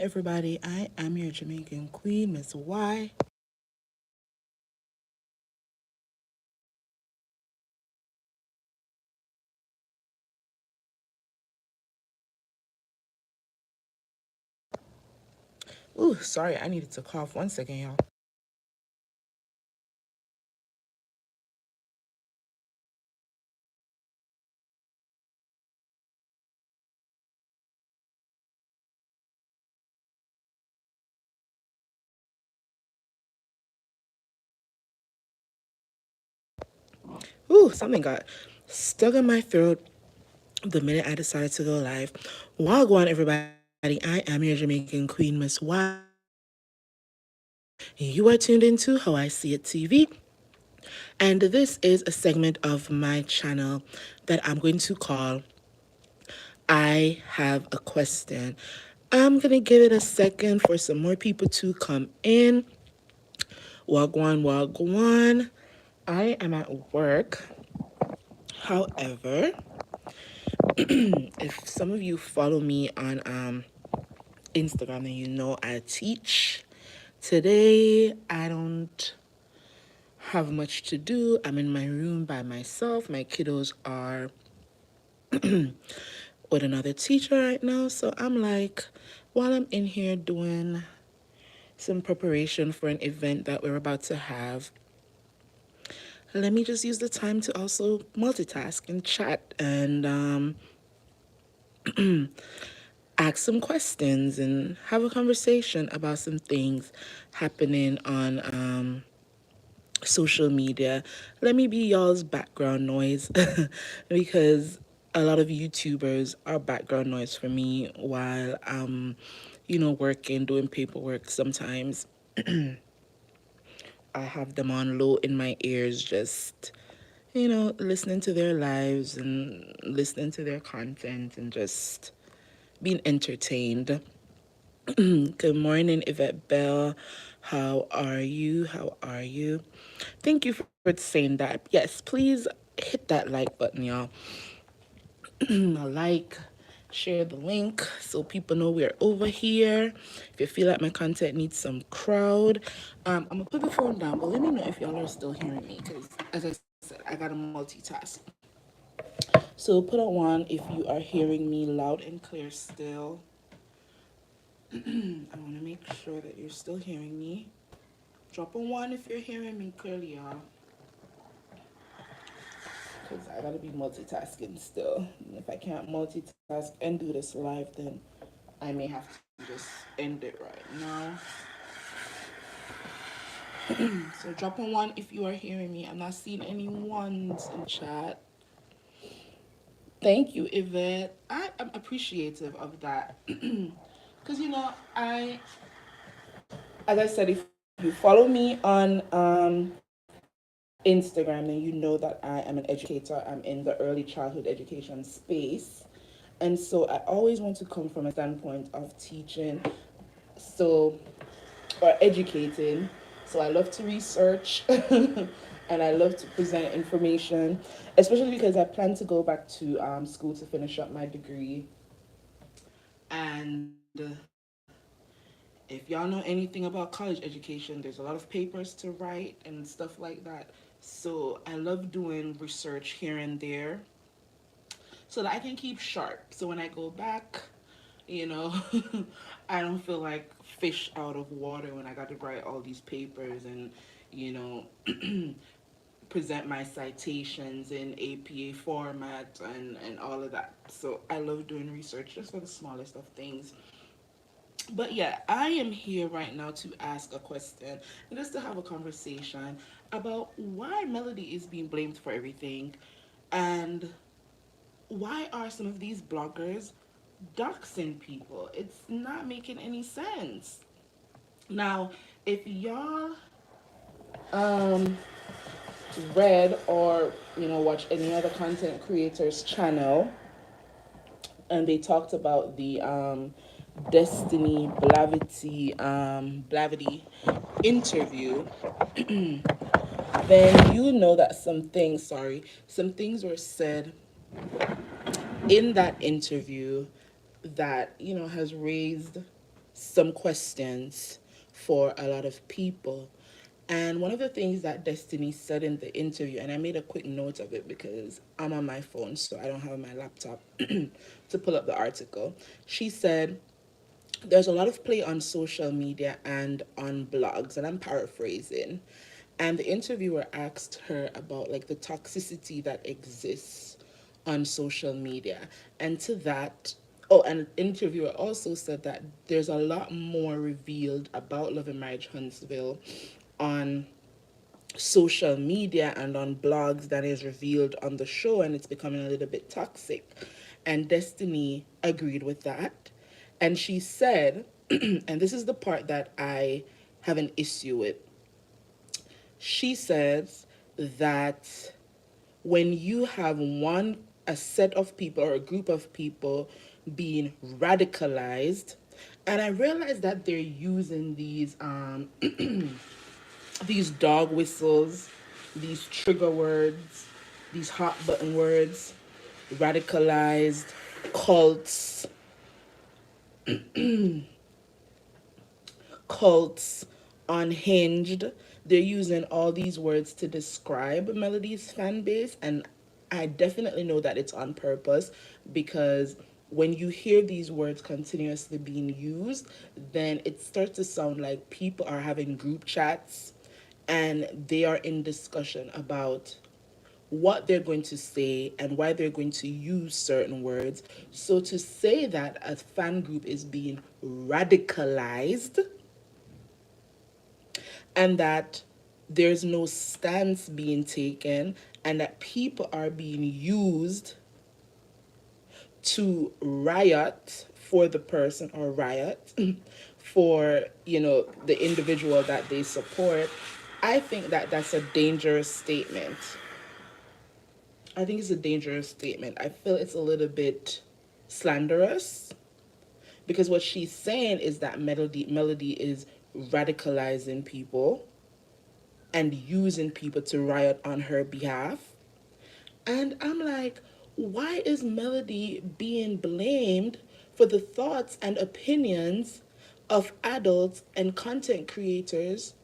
Everybody, I am your Jamaican queen, Miss Y. Ooh, sorry, I needed to cough. 1 second, y'all. Ooh, something got stuck in my throat the minute I decided to go live. Wagwan, everybody, I am your Jamaican queen, Miss Y. You are tuned into How I See It TV. And this is a segment of my channel that I'm going to call I Have a Question. I'm going to give it a second for some more people to come in. Wagwan, wagwan. I am at work. However, if some of you follow me on Instagram, then you know I teach. Today, I don't have much to do. I'm in my room by myself. My kiddos are with another teacher right now. So I'm like, while I'm in here doing some preparation for an event that we're about to have, let me just use the time to also multitask and chat and ask some questions and have a conversation about some things happening on social media. Let me be y'all's background noise because a lot of YouTubers are background noise for me while working, doing paperwork. Sometimes I have them on low in my ears, just listening to their lives and listening to their content and just being entertained. Good morning, Yvette Bell. How are you? How are you? Thank you for saying that. Yes, please hit that like button, y'all. Like, share the link so people know we're over here. If you feel like my content needs some crowd, I'm gonna put the phone down, but let me know if y'all are still hearing me because, as I said, I gotta multitask. So put a one if you are hearing me loud and clear still. I want to make sure that you're still hearing me. Drop a one if you're hearing me clearly, y'all. Because I gotta be multitasking still. And if I can't multitask and do this live, then I may have to just end it right now. So drop a one if you are hearing me. I'm not seeing any ones in chat. Thank you, Yvette. I am appreciative of that. Because, as I said, if you follow me on Instagram, then you know that I am an educator. I'm in the early childhood education space. And so I always want to come from a standpoint of teaching, so, or educating. So I love to research and I love to present information, especially because I plan to go back to school to finish up my degree. And if y'all know anything about college education, there's a lot of papers to write and stuff like that. So I love doing research here and there so that I can keep sharp. So when I go back, you know, I don't feel like fish out of water when I got to write all these papers and, you know, present my citations in APA format and all of that. So I love doing research just for the smallest of things. But yeah, I am here right now to ask a question and just to have a conversation about why Melody is being blamed for everything and why are some of these bloggers doxing people? It's not making any sense. Now, if y'all um read or watch any other content creators channel and they talked about the Destiny Blavity interview, then you know that some things were said in that interview that has raised some questions for a lot of people. And one of the things that Destiny said in the interview, and I made a quick note of it because I'm on my phone, so I don't have my laptop to pull up the article. She said, there's a lot of play on social media and on blogs, and I'm paraphrasing. And the interviewer asked her about like the toxicity that exists on social media. And to that, oh, and the interviewer also said that there's a lot more revealed about Love and Marriage Huntsville on social media and on blogs than is revealed on the show, and it's becoming a little bit toxic. And Destiny agreed with that. And she said, and this is the part that I have an issue with. She says that when you have a set of people or a group of people being radicalized, and I realize that they're using these dog whistles, these trigger words, these hot button words, radicalized, cults, cults, unhinged. They're using all these words to describe Melody's fan base, and I definitely know that it's on purpose because when you hear these words continuously being used, then it starts to sound like people are having group chats and they are in discussion about what they're going to say and why they're going to use certain words. So to say that a fan group is being radicalized and that there's no stance being taken and that people are being used to riot for the person or riot for the individual that they support, I think that that's a dangerous statement. I think it's a dangerous statement. I feel it's a little bit slanderous because what she's saying is that Melody is radicalizing people and using people to riot on her behalf. And I'm like, why is Melody being blamed for the thoughts and opinions of adults and content creators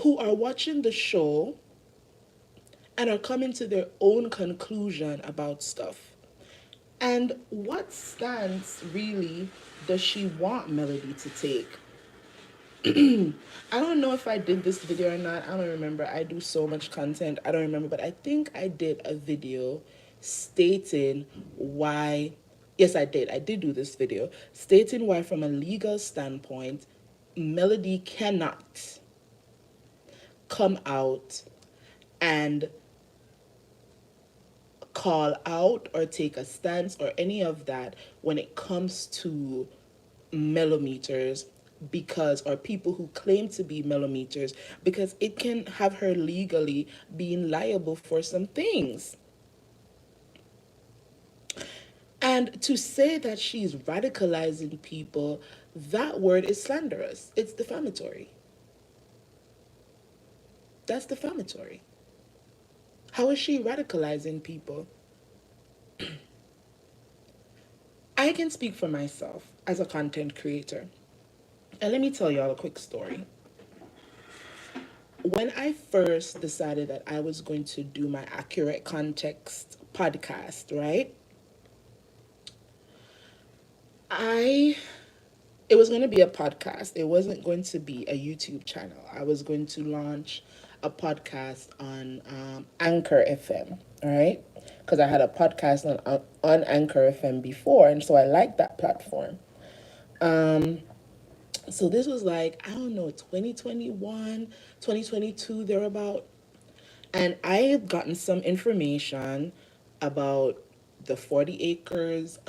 who are watching the show and are coming to their own conclusion about stuff? And what stance really does she want Melody to take? I don't know if I did this video or not. I don't remember. I do so much content. I don't remember, but I think I did a video stating why. Yes, I did. I did do this video stating why, from a legal standpoint, Melody cannot come out and call out or take a stance or any of that when it comes to millimeters, because, or people who claim to be millimeters, because it can have her legally being liable for some things. And to say that she's radicalizing people, that word is slanderous. It's defamatory. That's defamatory. How is she radicalizing people? I can speak for myself as a content creator. And let me tell y'all a quick story. When I first decided that I was going to do my Accurate Context podcast, right? It was going to be a podcast. It wasn't going to be a YouTube channel. I was going to launch a podcast on Anchor FM, all right? Because I had a podcast on Anchor FM before, and so I liked that platform. So this was like, I don't know, 2021, 2022, thereabout. And I had gotten some information about the 40 acres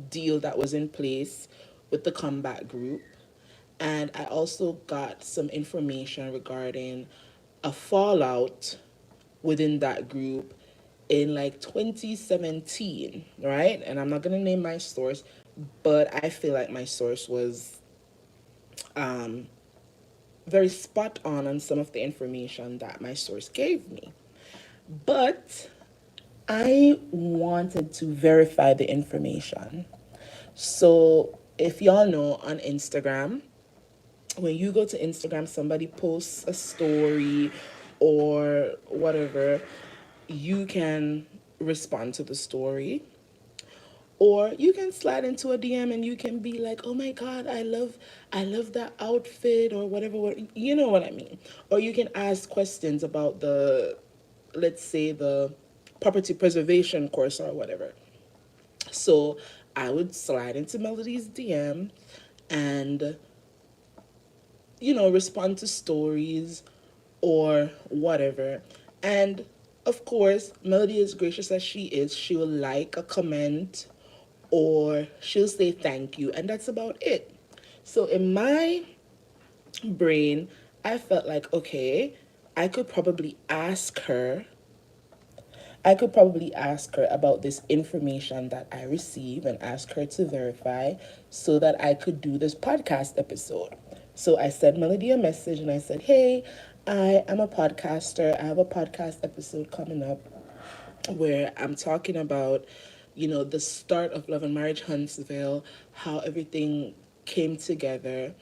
deal that was in place with the combat group. And I also got some information regarding a fallout within that group in like 2017, right? And I'm not going to name my source, but I feel like my source was very spot on some of the information that my source gave me. But I wanted to verify the information. So if y'all know on Instagram, when you go to Instagram, somebody posts a story or whatever, you can respond to the story, or you can slide into a DM and you can be like, "Oh my god, I love that outfit," or whatever, you know what I mean. Or you can ask questions about the, let's say, the property preservation course or whatever. So I would slide into Melody's DM and, respond to stories or whatever. And of course, Melody, as gracious as she will like a comment or she'll say thank you, and that's about it. So in my brain, I felt like, okay, I could probably ask her I could probably ask her about this information that I receive and ask her to verify so that I could do this podcast episode. So I sent Melody a message and I said, "Hey, I am a podcaster. I have a podcast episode coming up where I'm talking about, the start of Love and Marriage Huntsville, how everything came together,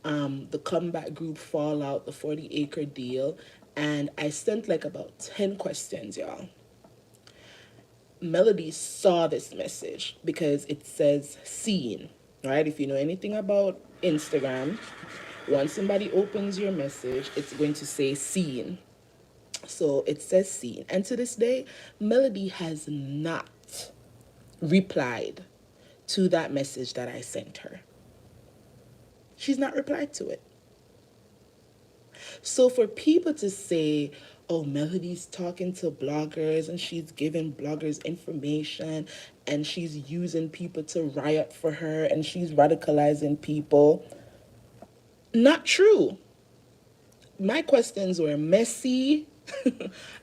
the comeback group fallout, the 40-acre deal." And I sent like about 10 questions, y'all. Melody saw this message because it says seen, right? If you know anything about Instagram, once somebody opens your message, it's going to say seen. So it says seen. And to this day, Melody has not replied to that message that I sent her. She's not replied to it. So for people to say, "Oh, Melody's talking to bloggers and she's giving bloggers information and she's using people to riot for her and she's radicalizing people," not true. My questions were messy.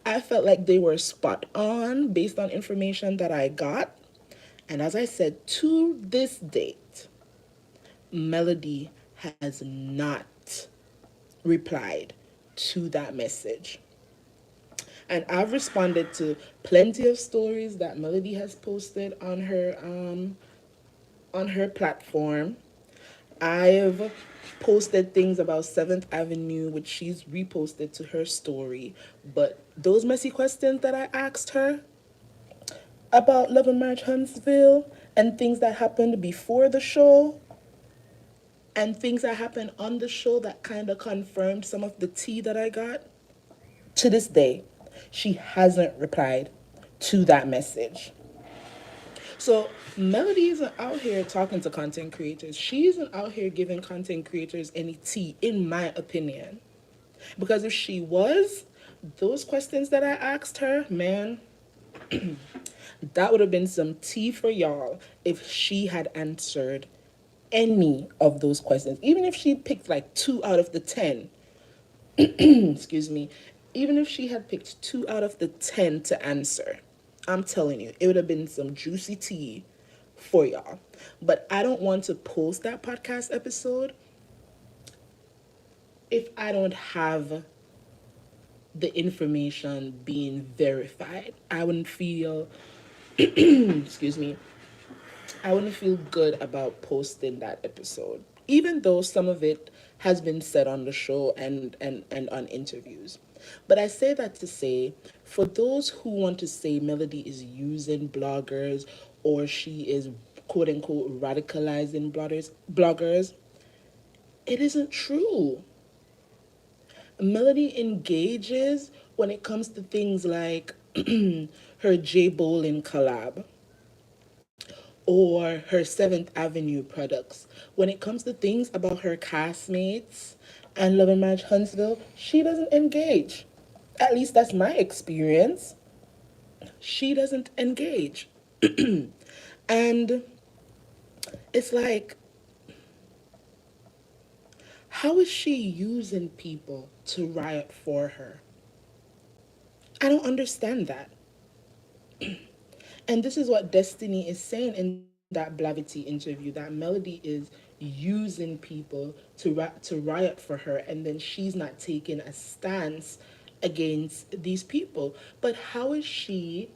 I felt like they were spot on based on information that I got. And as I said, to this date, Melody has not replied to that message. And I've responded to plenty of stories that Melody has posted on her platform. I've posted things about 7th Avenue, which she's reposted to her story. But those messy questions that I asked her about Love and Marriage Huntsville and things that happened before the show and things that happened on the show that kind of confirmed some of the tea that I got, to this day, she hasn't replied to that message. So Melody isn't out here talking to content creators. She isn't out here giving content creators any tea, in my opinion. Because if she was, those questions that I asked her, man, that would have been some tea for y'all if she had answered any of those questions. Even if she picked like 2 out of the 10, excuse me, even if she had picked 2 out of the 10 to answer, I'm telling you, it would have been some juicy tea for y'all. But I don't want to post that podcast episode if I don't have the information being verified. I wouldn't feel, excuse me, I wouldn't feel good about posting that episode, even though some of it has been said on the show and on interviews. But I say that to say, for those who want to say Melody is using bloggers or she is quote unquote radicalizing bloggers, it isn't true. Melody engages when it comes to things like her J Bolin collab or her 7th Avenue products. When it comes to things about her castmates and Love and Marriage Huntsville, she doesn't engage. At least that's my experience. She doesn't engage. And it's like, how is she using people to riot for her? I don't understand that. And this is what Destiny is saying in that Blavity interview, that Melody is using people to riot for her, and then she's not taking a stance against these people. But how is she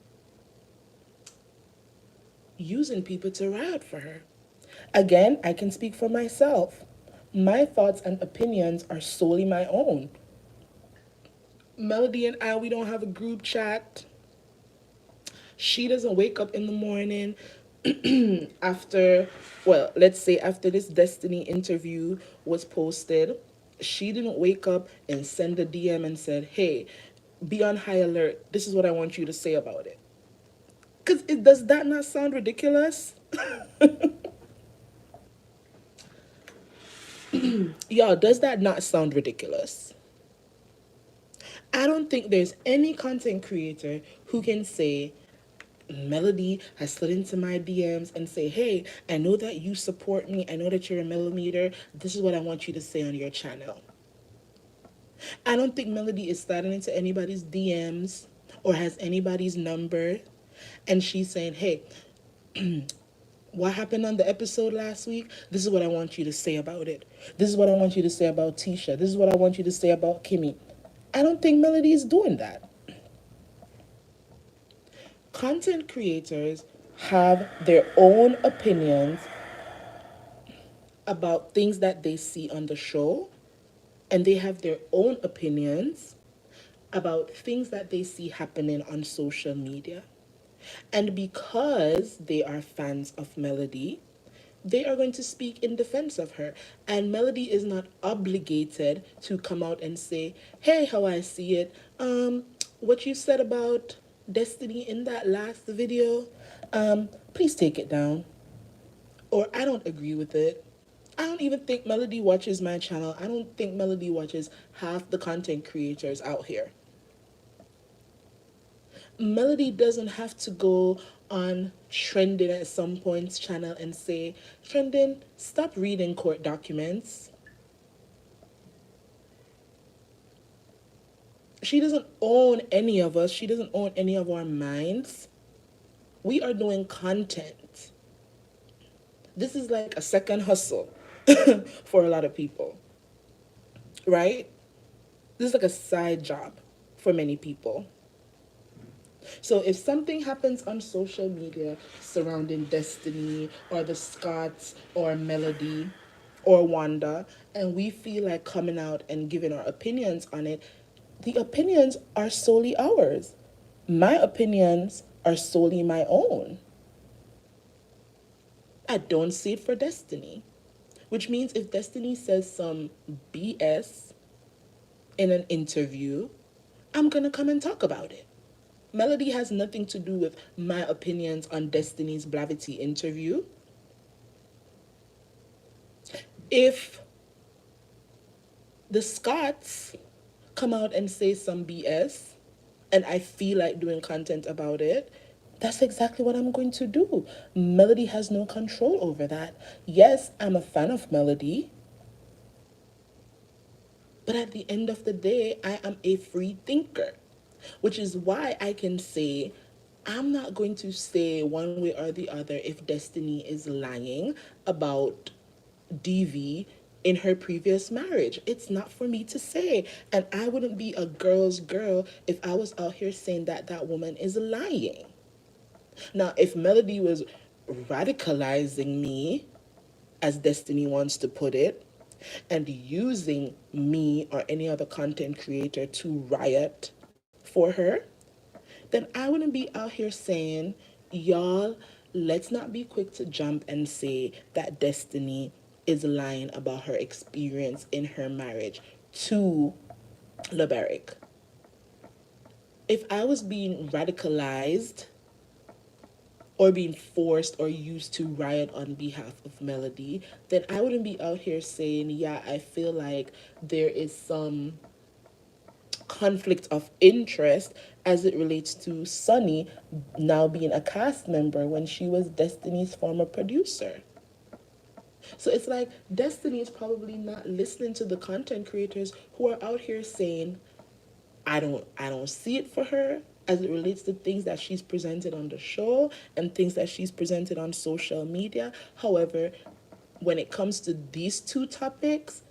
using people to riot for her? Again, I can speak for myself. My thoughts and opinions are solely my own. Melody and I, we don't have a group chat. She doesn't wake up in the morning after, well, let's say after this Destiny interview was posted. She didn't wake up and send a DM and said, hey, be on high alert. This is what I want you to say about it. Because does that not sound ridiculous? Y'all, does that not sound ridiculous? I don't think there's any content creator who can say, Melody has slid into my DMs and say, hey, I know that you support me. I know that you're a millimeter. This is what I want you to say on your channel. I don't think Melody is sliding into anybody's DMs or has anybody's number and she's saying, hey, what happened on the episode last week? This is what I want you to say about it. This is what I want you to say about Tisha. This is what I want you to say about Kimmy. I don't think Melody is doing that. Content creators have their own opinions about things that they see on the show, and they have their own opinions about things that they see happening on social media. And because they are fans of Melody, they are going to speak in defense of her. And Melody is not obligated to come out and say, hey, how I see it. What you said about Destiny in that last video, please take it down. Or I don't agree with it. I don't even think Melody watches my channel. I don't think Melody watches half the content creators out here. Melody doesn't have to go on Trending at some point's channel and say, Trending, stop reading court documents. She doesn't own any of us. She doesn't own any of our minds. We are doing content. This is like a second hustle for a lot of people, right? This is like a side job for many people. So if something happens on social media surrounding Destiny or the Scots or Melody or Wanda, and we feel like coming out and giving our opinions on it, the opinions are solely ours. My opinions are solely my own. I don't see it for Destiny. Which means if Destiny says some BS in an interview, I'm gonna come and talk about it. Melody has nothing to do with my opinions on Destiny's Blavity interview. If the Scots come out and say some BS and I feel like doing content about it, that's exactly what I'm going to do. Melody has no control over that. Yes, I'm a fan of Melody, but at the end of the day, I am a free thinker, which is why I can say I'm not going to say one way or the other if Destiny is lying about DV in her previous marriage. It's not for me to say. And I wouldn't be a girl's girl if I was out here saying that that woman is lying. Now, if Melody was radicalizing me, as Destiny wants to put it, and using me or any other content creator to riot for her, then I wouldn't be out here saying, y'all, let's not be quick to jump and say that Destiny is lying about her experience in her marriage to LeBeric. If I was being radicalized or being forced or used to riot on behalf of Melody, then I wouldn't be out here saying, yeah, I feel like there is some conflict of interest as it relates to Sunny now being a cast member when she was Destiny's former producer. So it's like Destiny is probably not listening to the content creators who are out here saying, I don't see it for her as it relates to things that she's presented on the show and things that she's presented on social media. However, when it comes to these two topics,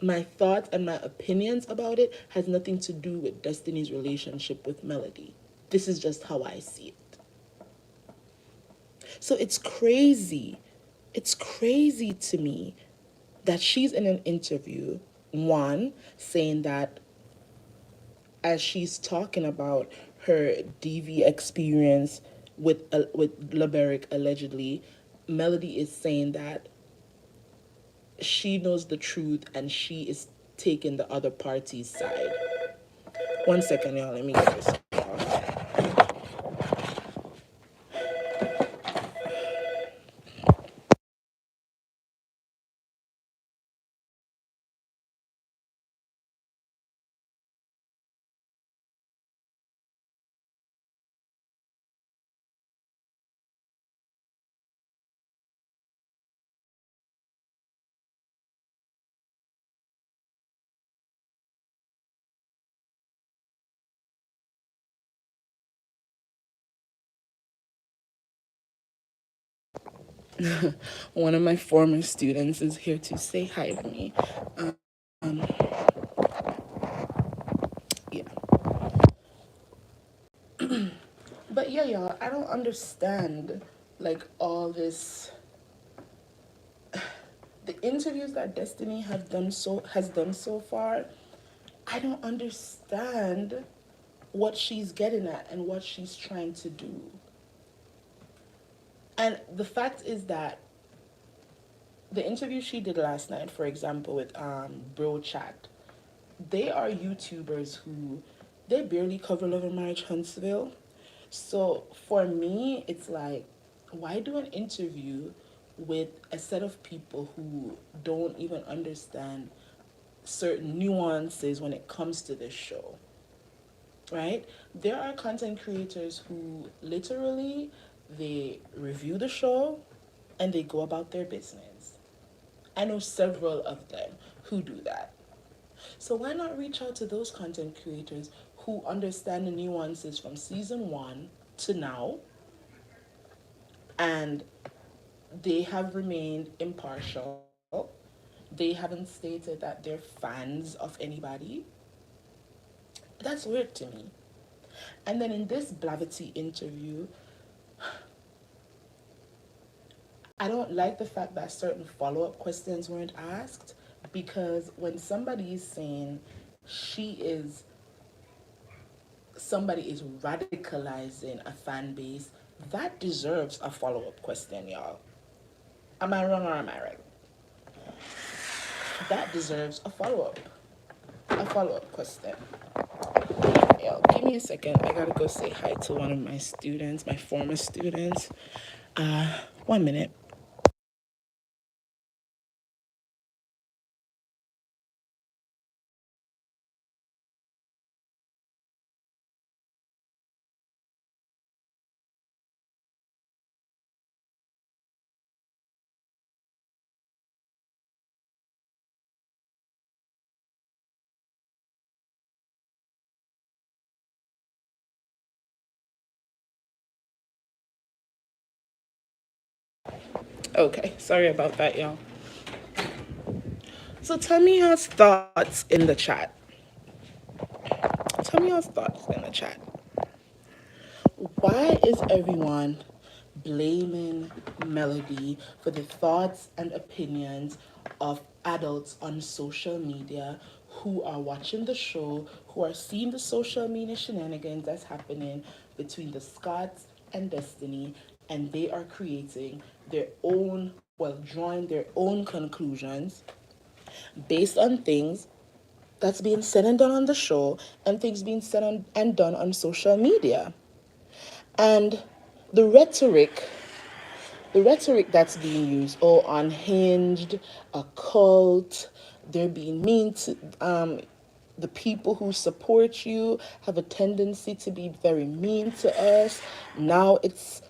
my thoughts and my opinions about it has nothing to do with Destiny's relationship with Melody. This is just how I see it. So it's crazy It's crazy to me that she's in an interview, one, saying that as she's talking about her DV experience with Laberic allegedly, Melody is saying that she knows the truth and she is taking the other party's side. One second, y'all. Let me get this off. One of my former students is here to say hi to me. Yeah. But yeah, y'all, I don't understand like all this, the interviews that Destiny has done so far. I don't understand what she's getting at and what she's trying to do. And the fact is that the interview she did last night, for example, with Bro Chat, they are YouTubers who they barely cover Love and Marriage Huntsville. So for me, it's like, why do an interview with a set of people who don't even understand certain nuances when it comes to this show? Right? There are content creators who literally they review the show and they go about their business. I know several of them who do that. So why not reach out to those content creators who understand the nuances from season 1 to now, and they have remained impartial. They haven't stated that they're fans of anybody. That's weird to me. And then in this Blavity interview, I don't like the fact that certain follow up questions weren't asked, because when somebody is saying she is somebody is radicalizing a fan base, that deserves a follow up question, y'all. Am I wrong or am I right? That deserves a follow up question. Yo, give me a second. I gotta go say hi to one of my students, my former students. 1 minute. Okay, sorry about that, y'all. So tell me your thoughts in the chat. Tell me your thoughts in the chat. Why is everyone blaming Melody for the thoughts and opinions of adults on social media who are watching the show, who are seeing the social media shenanigans that's happening between the Scots and Destiny, and they are creating their own, well, drawing their own conclusions based on things that's being said and done on the show and things being said and done on social media. And the rhetoric, the rhetoric that's being used, oh, unhinged, a cult, they're being mean to, the people who support you have a tendency to be very mean to us. Now it's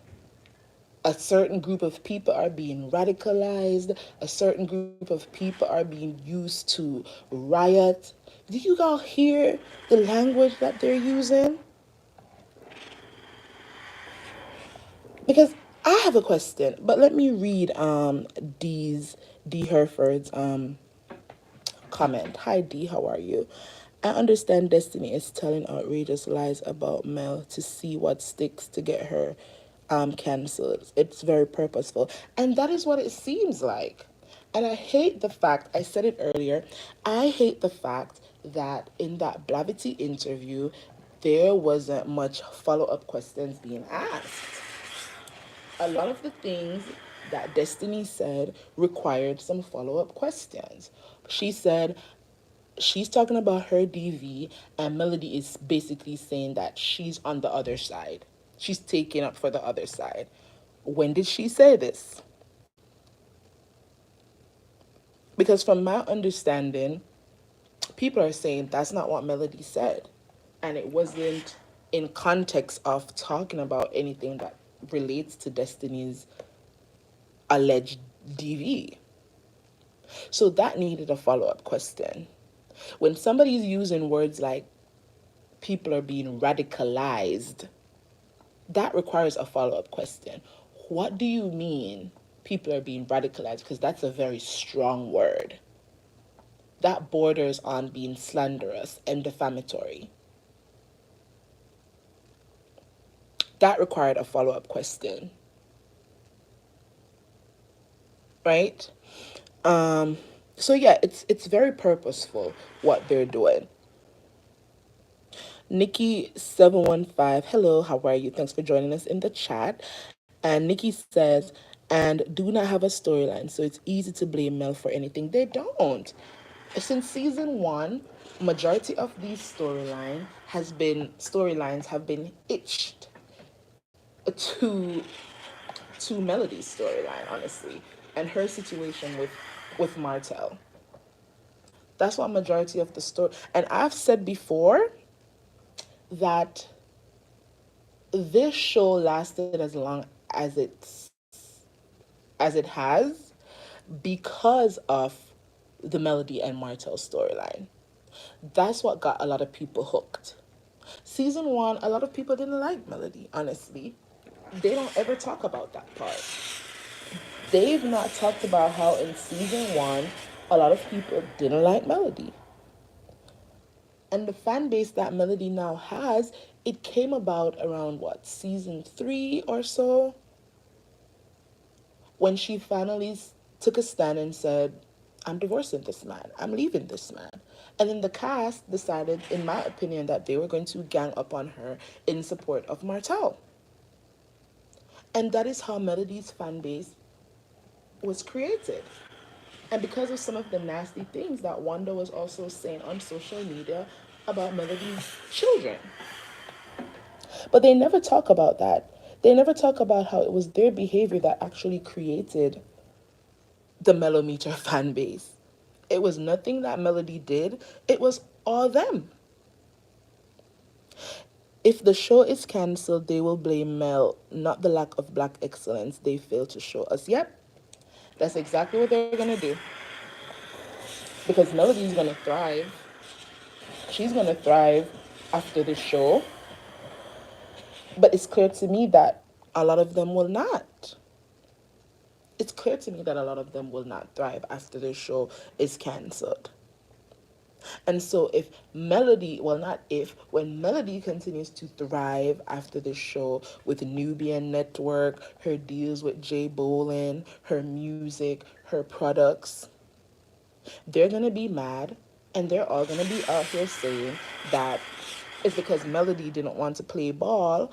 a certain group of people are being radicalized, a certain group of people are being used to riot. Do you all hear the language that they're using? Because I have a question, but let me read D Herford's comment. Hi D, how are you? I understand Destiny is telling outrageous lies about Mel to see what sticks to get her cancelled. It's very purposeful. And that is what it seems like. And I hate the fact, I said it earlier, I hate the fact that in that Blavity interview, there wasn't much follow up questions being asked. A lot of the things that Destiny said required some follow up questions. She said, she's talking about her DV, and Melody is basically saying that she's on the other side. She's taking up for the other side. When did she say this? Because from my understanding, people are saying that's not what Melody said. And it wasn't in context of talking about anything that relates to Destiny's alleged DV. So that needed a follow up question. When somebody's using words like people are being radicalized, that requires a follow up question. What do you mean people are being radicalized? Because that's a very strong word. That borders on being slanderous and defamatory. That required a follow up question, right? So yeah, it's very purposeful what they're doing. Nikki715, hello, how are you? Thanks for joining us in the chat. And Nikki says, and do not have a storyline, so it's easy to blame Mel for anything. They don't. Since season one, majority of these storylines have been hitched to Melody's storyline, honestly, and her situation with Martell. That's what majority of the story. And I've said before that this show lasted as long as it has because of the Melody and Martell storyline. That's what got a lot of people hooked. Season one, a lot of people didn't like Melody, honestly. They don't ever talk about that part. They've not talked about how in season one, a lot of people didn't like Melody. And the fan base that Melody now has, it came about around what, season three or so? When she finally took a stand and said, I'm divorcing this man, I'm leaving this man. And then the cast decided, in my opinion, that they were going to gang up on her in support of Martell. And that is how Melody's fan base was created. And because of some of the nasty things that Wanda was also saying on social media about Melody's children. But they never talk about that. They never talk about how it was their behavior that actually created the Melometer fan base. It was nothing that Melody did, it was all them. If the show is cancelled, they will blame Mel, not the lack of black excellence they failed to show us. Yep, that's exactly what they're gonna do. Because Melody's gonna thrive. She's gonna thrive after the show. But it's clear to me that a lot of them will not. It's clear to me that a lot of them will not thrive after the show is cancelled. And so if Melody, well not if, when Melody continues to thrive after the show with Nubian Network, her deals with Jay Bolin, her music, her products, they're going to be mad and they're all going to be out here saying that it's because Melody didn't want to play ball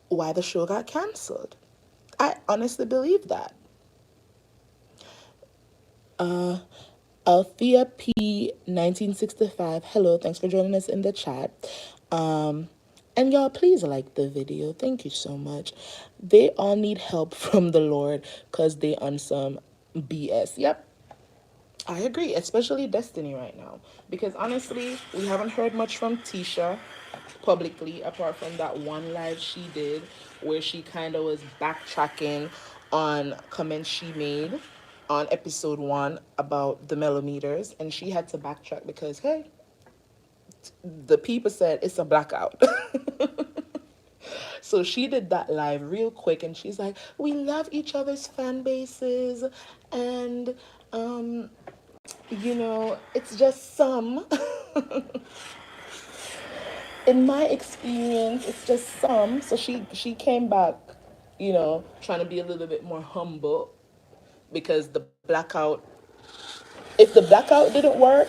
why the show got cancelled. I honestly believe that. Althea P 1965. Hello, thanks for joining us in the chat. And y'all, please like the video. Thank you so much. They all need help from the Lord because they on some BS. Yep, I agree, especially Destiny right now. Because honestly, we haven't heard much from Tisha publicly apart from that one live she did where she kind of was backtracking on comments she made on episode 1 about the millimeters, and she had to backtrack because hey, the people said it's a blackout. So she did that live real quick and she's like, we love each other's fan bases, and it's just some. In my experience, it's just some. So she came back trying to be a little bit more humble because the blackout, if the blackout didn't work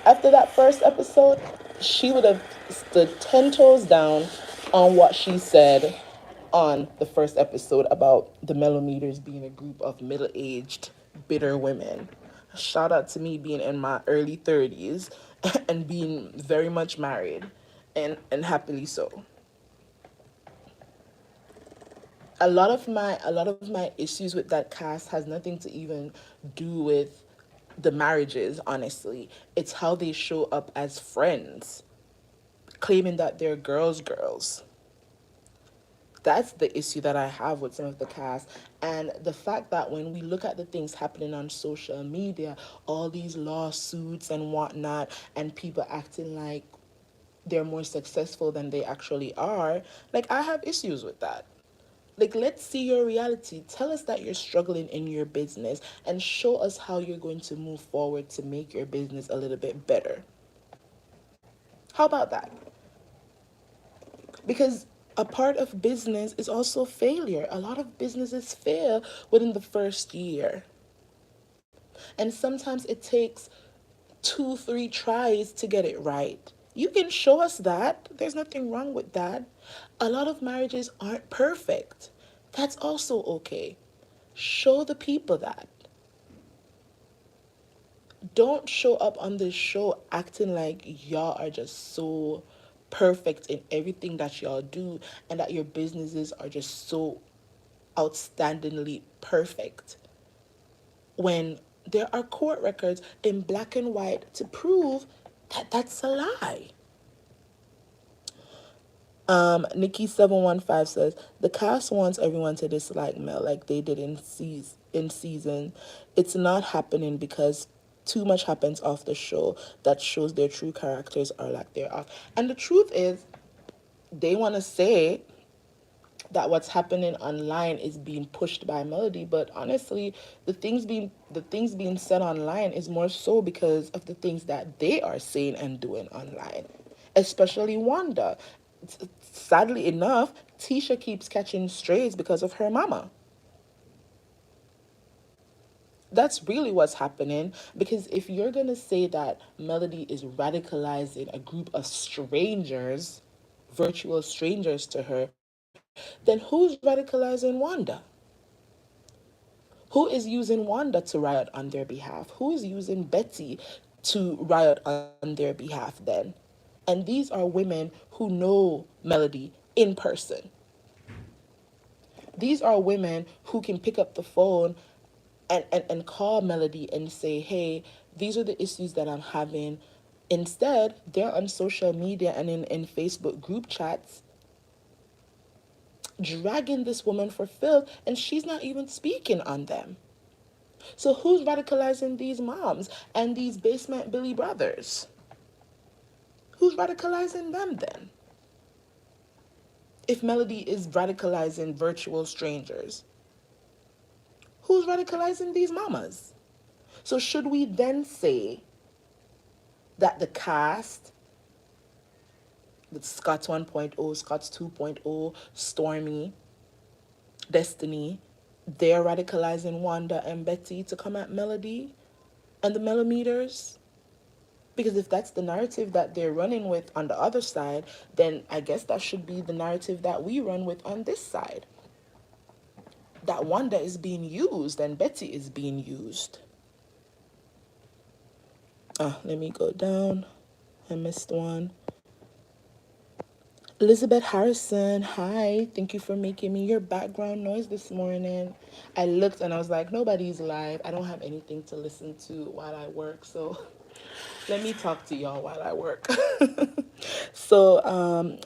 after that first episode, she would have stood 10 toes down on what she said on the first episode about the millimeters being a group of middle aged, bitter women. Shout out to me being in my early 30s and being very much married and happily so. A lot of my issues with that cast has nothing to even do with the marriages, honestly. It's how they show up as friends, claiming that they're girls. That's the issue that I have with some of the cast. And the fact that when we look at the things happening on social media, all these lawsuits and whatnot, and people acting like they're more successful than they actually are, like, I have issues with that. Like, let's see your reality. Tell us that you're struggling in your business and show us how you're going to move forward to make your business a little bit better. How about that? Because a part of business is also failure. A lot of businesses fail within the first year. And sometimes it takes 2, 3 tries to get it right. You can show us that. There's nothing wrong with that. A lot of marriages aren't perfect. That's also okay. Show the people that. Don't show up on this show acting like y'all are just so perfect in everything that y'all do and that your businesses are just so outstandingly perfect when there are court records in black and white to prove that that's a lie. Nikki715 says the cast wants everyone to dislike Mel like they did in season. It's not happening because too much happens off the show that shows their true characters or lack thereof. And the truth is, they want to say that what's happening online is being pushed by Melody, but honestly, the things being said online is more so because of the things that they are saying and doing online, especially Wanda. Sadly enough, Tisha keeps catching strays because of her mama. That's really what's happening, because if you're gonna say that Melody is radicalizing a group of strangers, virtual strangers to her, then who's radicalizing Wanda? Who is using Wanda to riot on their behalf? Who is using Betty to riot on their behalf then? And these are women who know Melody in person. These are women who can pick up the phone and call Melody and say, hey, these are the issues that I'm having. Instead, they're on social media and in Facebook group chats dragging this woman for filth, and she's not even speaking on them. So who's radicalizing these moms and these basement Billy brothers? Who's radicalizing them then? If Melody is radicalizing virtual strangers, who's radicalizing these mamas? So should we then say that the cast, the Scott's 1.0, Scott's 2.0, Stormy, Destiny, they're radicalizing Wanda and Betty to come at Melody and the millimeters? Because if that's the narrative that they're running with on the other side, then I guess that should be the narrative that we run with on this side. That Wanda is being used and Betty is being used. Let me go down. I missed one. Elizabeth Harrison, hi. Thank you for making me your background noise this morning. I looked and I was like, nobody's live. I don't have anything to listen to while I work, so let me talk to y'all while I work. So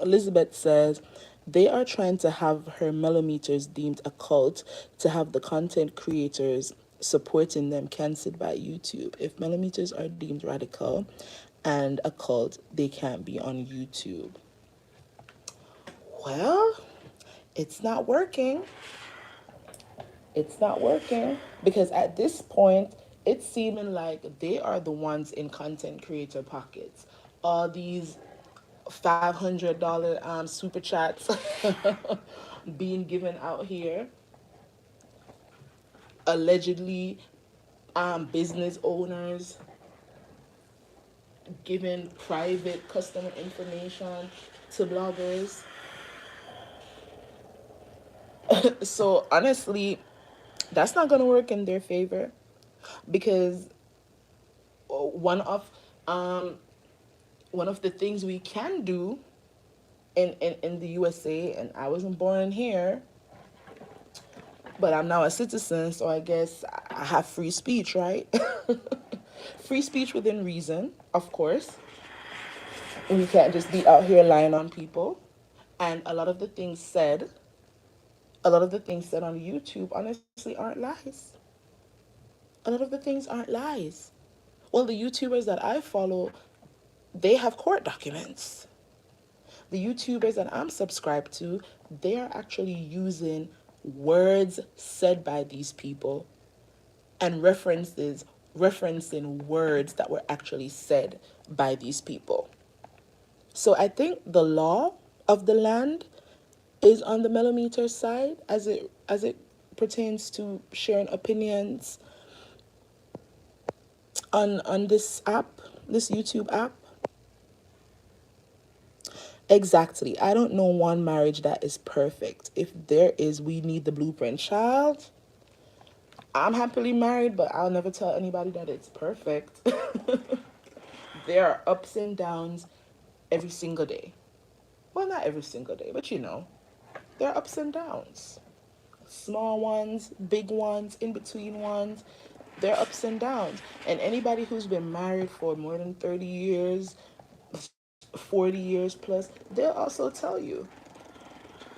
Elizabeth says, they are trying to have her millimeters deemed a cult to have the content creators supporting them cancelled by YouTube. If millimeters are deemed radical and a cult, they can't be on YouTube. Well, it's not working. It's not working because at this point, it's seeming like they are the ones in content creator pockets. All these $500 super chats being given out here, allegedly, business owners giving private customer information to bloggers. So honestly, that's not going to work in their favor, because one of um one of the things we can do in the USA, and I wasn't born here, but I'm now a citizen, so I guess I have free speech, right? Free speech within reason, of course. We can't just be out here lying on people. And a lot of the things said on YouTube honestly aren't lies. A lot of the things aren't lies. Well, the YouTubers that I follow, they have court documents. The YouTubers that I'm subscribed to, they are actually using words said by these people and referencing words that were actually said by these people. So I think the law of the land is on the millimeter side as it pertains to sharing opinions on this app, this YouTube app. Exactly. I don't know one marriage that is perfect. If there is, we need the blueprint. Child, I'm happily married, but I'll never tell anybody that it's perfect. There are ups and downs every single day. Well, not every single day, but there are ups and downs. Small ones, big ones, in between ones. There are ups and downs. And anybody who's been married for more than 30 years, 40 years plus, they'll also tell you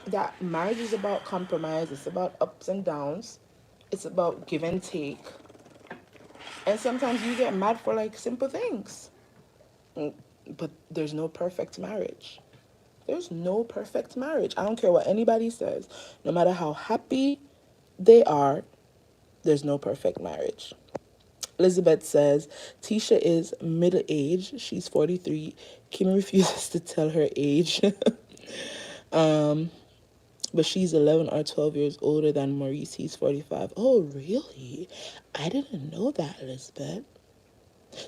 that marriage is about compromise, it's about ups and downs, it's about give and take. And sometimes you get mad for like simple things. Mm, But there's no perfect marriage. There's no perfect marriage. I don't care what anybody says. No matter how happy they are, there's no perfect marriage. Elizabeth says Tisha is middle aged. She's 43. Kim refuses to tell her age. But she's 11 or 12 years older than Maurice. He's 45. Oh, really? I didn't know that, Elizabeth.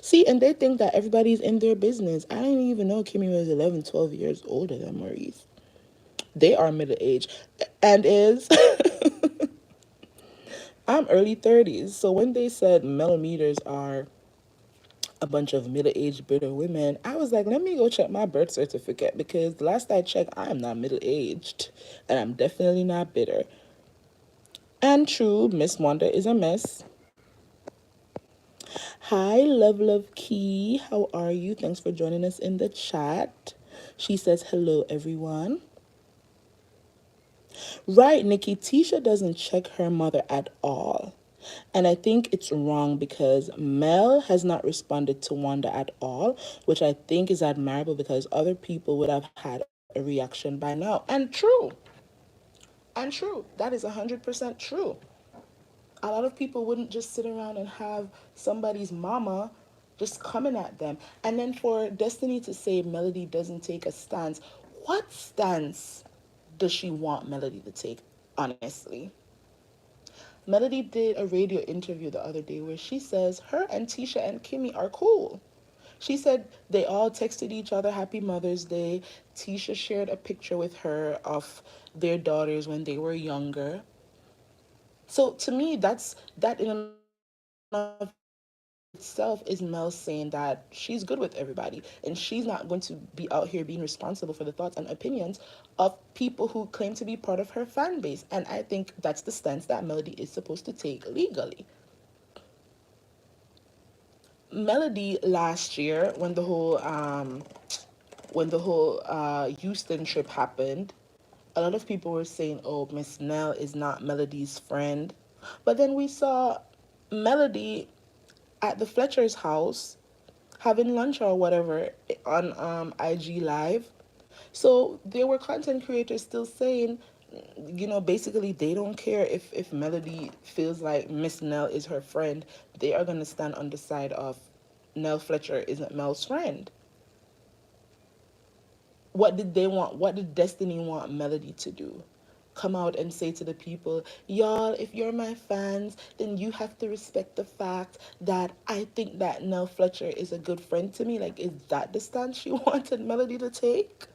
See, and they think that everybody's in their business. I didn't even know Kimmy was 11, 12 years older than Maurice. They are middle aged and is. I'm early 30s. So when they said millimeters are a bunch of middle-aged bitter women, I was like, let me go check my birth certificate, because the last I checked, I am not middle-aged, and I'm definitely not bitter. And true, Miss Wanda is a mess. Hi, love Key. How are you? Thanks for joining us in the chat. She says, hello, everyone. Right, Nikki, Tisha doesn't check her mother at all. And I think it's wrong, because Mel has not responded to Wanda at all, which I think is admirable, because other people would have had a reaction by now. And true. And true. That is 100% true. A lot of people wouldn't just sit around and have somebody's mama just coming at them. And then for Destiny to say Melody doesn't take a stance, what stance does she want Melody to take, honestly? Melody did a radio interview the other day where she says her and Tisha and Kimmy are cool. She said they all texted each other Happy Mother's Day. Tisha shared a picture with her of their daughters when they were younger. So to me, that in and of itself is Mel saying that she's good with everybody, and she's not going to be out here being responsible for the thoughts and opinions of people who claim to be part of her fan base. And I think that's the stance that Melody is supposed to take legally. Melody last year, when the whole Houston trip happened, a lot of people were saying, "Oh, Miss Nell is not Melody's friend," but then we saw Melody at the Fletcher's house having lunch or whatever on IG Live. So there were content creators still saying, basically they don't care if Melody feels like Miss Nell is her friend. They are gonna stand on the side of Nell Fletcher isn't Mel's friend. What did they want? What did Destiny want Melody to do? come out and say to the people, y'all, if you're my fans, then you have to respect the fact that I think that Nell Fletcher is a good friend to me. Like, is that the stance she wanted Melody to take?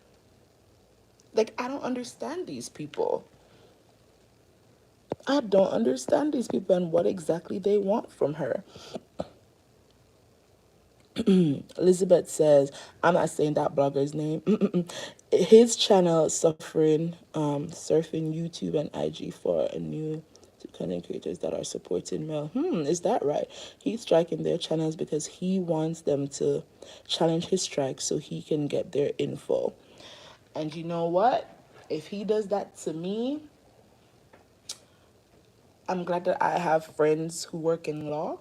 Like, I don't understand these people. I don't understand these people and what exactly they want from her. Elizabeth says, I'm not saying that blogger's name. His channel suffering, surfing YouTube and IG for a new content creators that are supporting Mel. Is that right? He's striking their channels because he wants them to challenge his strike so he can get their info. And you know what? If he does that to me, I'm glad that I have friends who work in law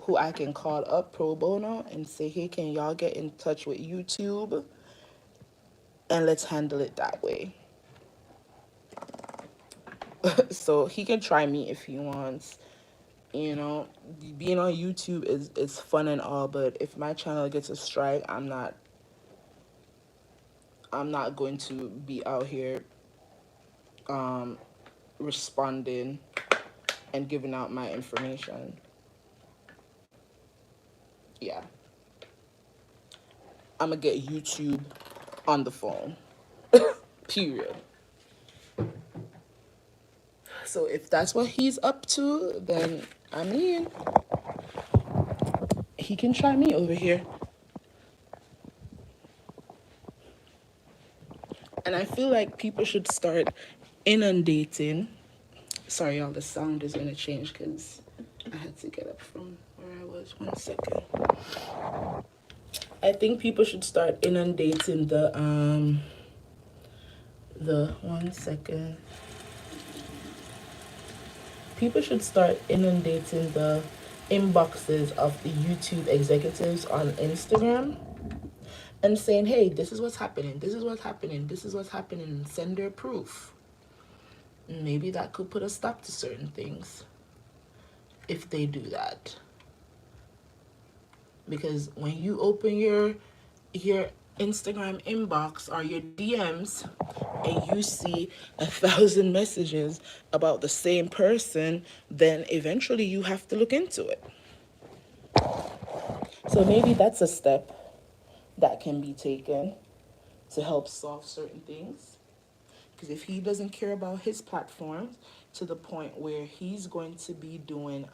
who I can call up pro bono and say, hey, can y'all get in touch with YouTube? And let's handle it that way. So he can try me if he wants. You know, being on YouTube is fun and all, but if my channel gets a strike, I'm not going to be out here responding and giving out my information. Yeah. I'm gonna get YouTube on the phone. Period. So if that's what he's up to, then I mean, he can try me over here. And I feel like people should start inundating. Sorry, y'all, the sound is gonna change because I had to get up from where I was. 1 second. I think people should start inundating the 1 second. People should start inundating the inboxes of the YouTube executives on Instagram and saying, hey, this is what's happening, this is what's happening, this is what's happening, and send their proof. Maybe that could put a stop to certain things if they do that. Because when you open your Instagram inbox or your DMs and you see 1,000 messages about the same person, then eventually you have to look into it. So maybe that's a step that can be taken to help solve certain things. Because if he doesn't care about his platforms to the point where he's going to be doing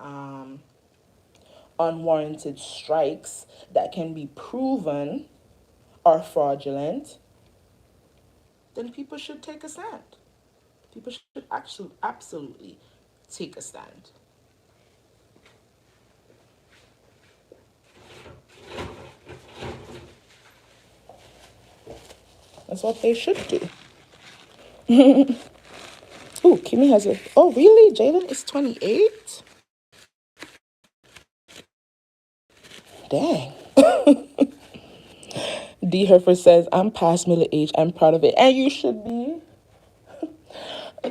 unwarranted strikes that can be proven are fraudulent, then people should take a stand. People should actually absolutely take a stand. That's what they should do. Oh, Kimmy has a... Oh, really? Jaden is 28? Dang. D. Herford says, I'm past middle age. I'm proud of it. And you should be.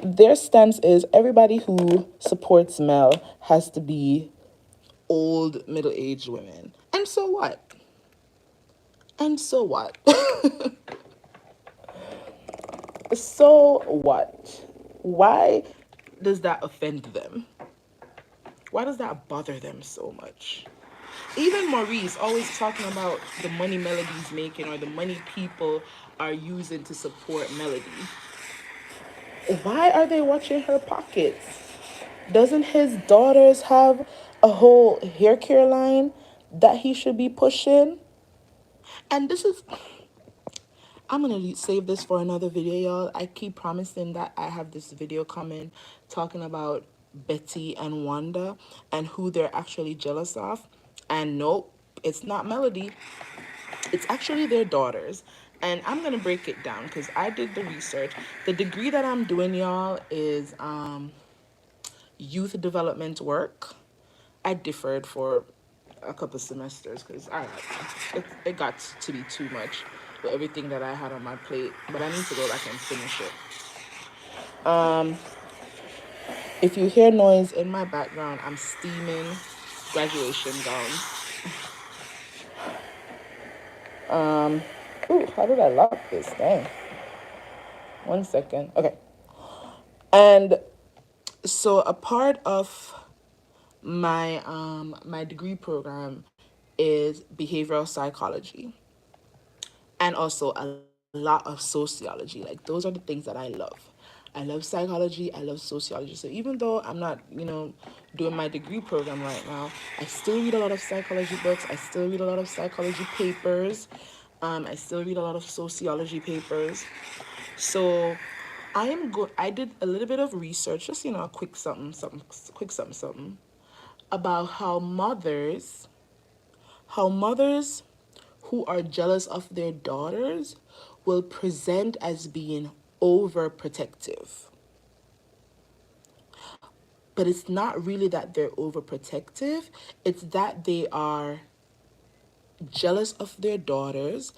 Their stance is everybody who supports Mel has to be old middle-aged women. And so what? And so what? So what? Why does that offend them? Why does that bother them so much? Even Maurice always talking about the money Melody's making or the money people are using to support Melody. Why are they watching her pockets? Doesn't his daughters have a whole hair care line that he should be pushing? And this is... I'm going to save this for another video, y'all. I keep promising that I have this video coming talking about Betty and Wanda and who they're actually jealous of. And nope, it's not Melody. It's actually their daughters. And I'm going to break it down because I did the research. The degree that I'm doing, y'all, is youth development work. I deferred for a couple semesters because it got to be too much with everything that I had on my plate. But I need to go back and finish it. If you hear noise in my background, I'm steaming graduation gowns. Ooh, how did I lock this? Dang. 1 second. Okay. And so a part of my degree program is behavioral psychology, and also a lot of sociology. Like those are the things that I love. I love psychology, I love sociology. So even though I'm not, doing my degree program right now, I still read a lot of psychology books. I still read a lot of psychology papers. I still read a lot of sociology papers. So I did a little bit of research, just a quick something, about how mothers who are jealous of their daughters will present as being overprotective. But it's not really that they're overprotective, it's that they are jealous of their daughters,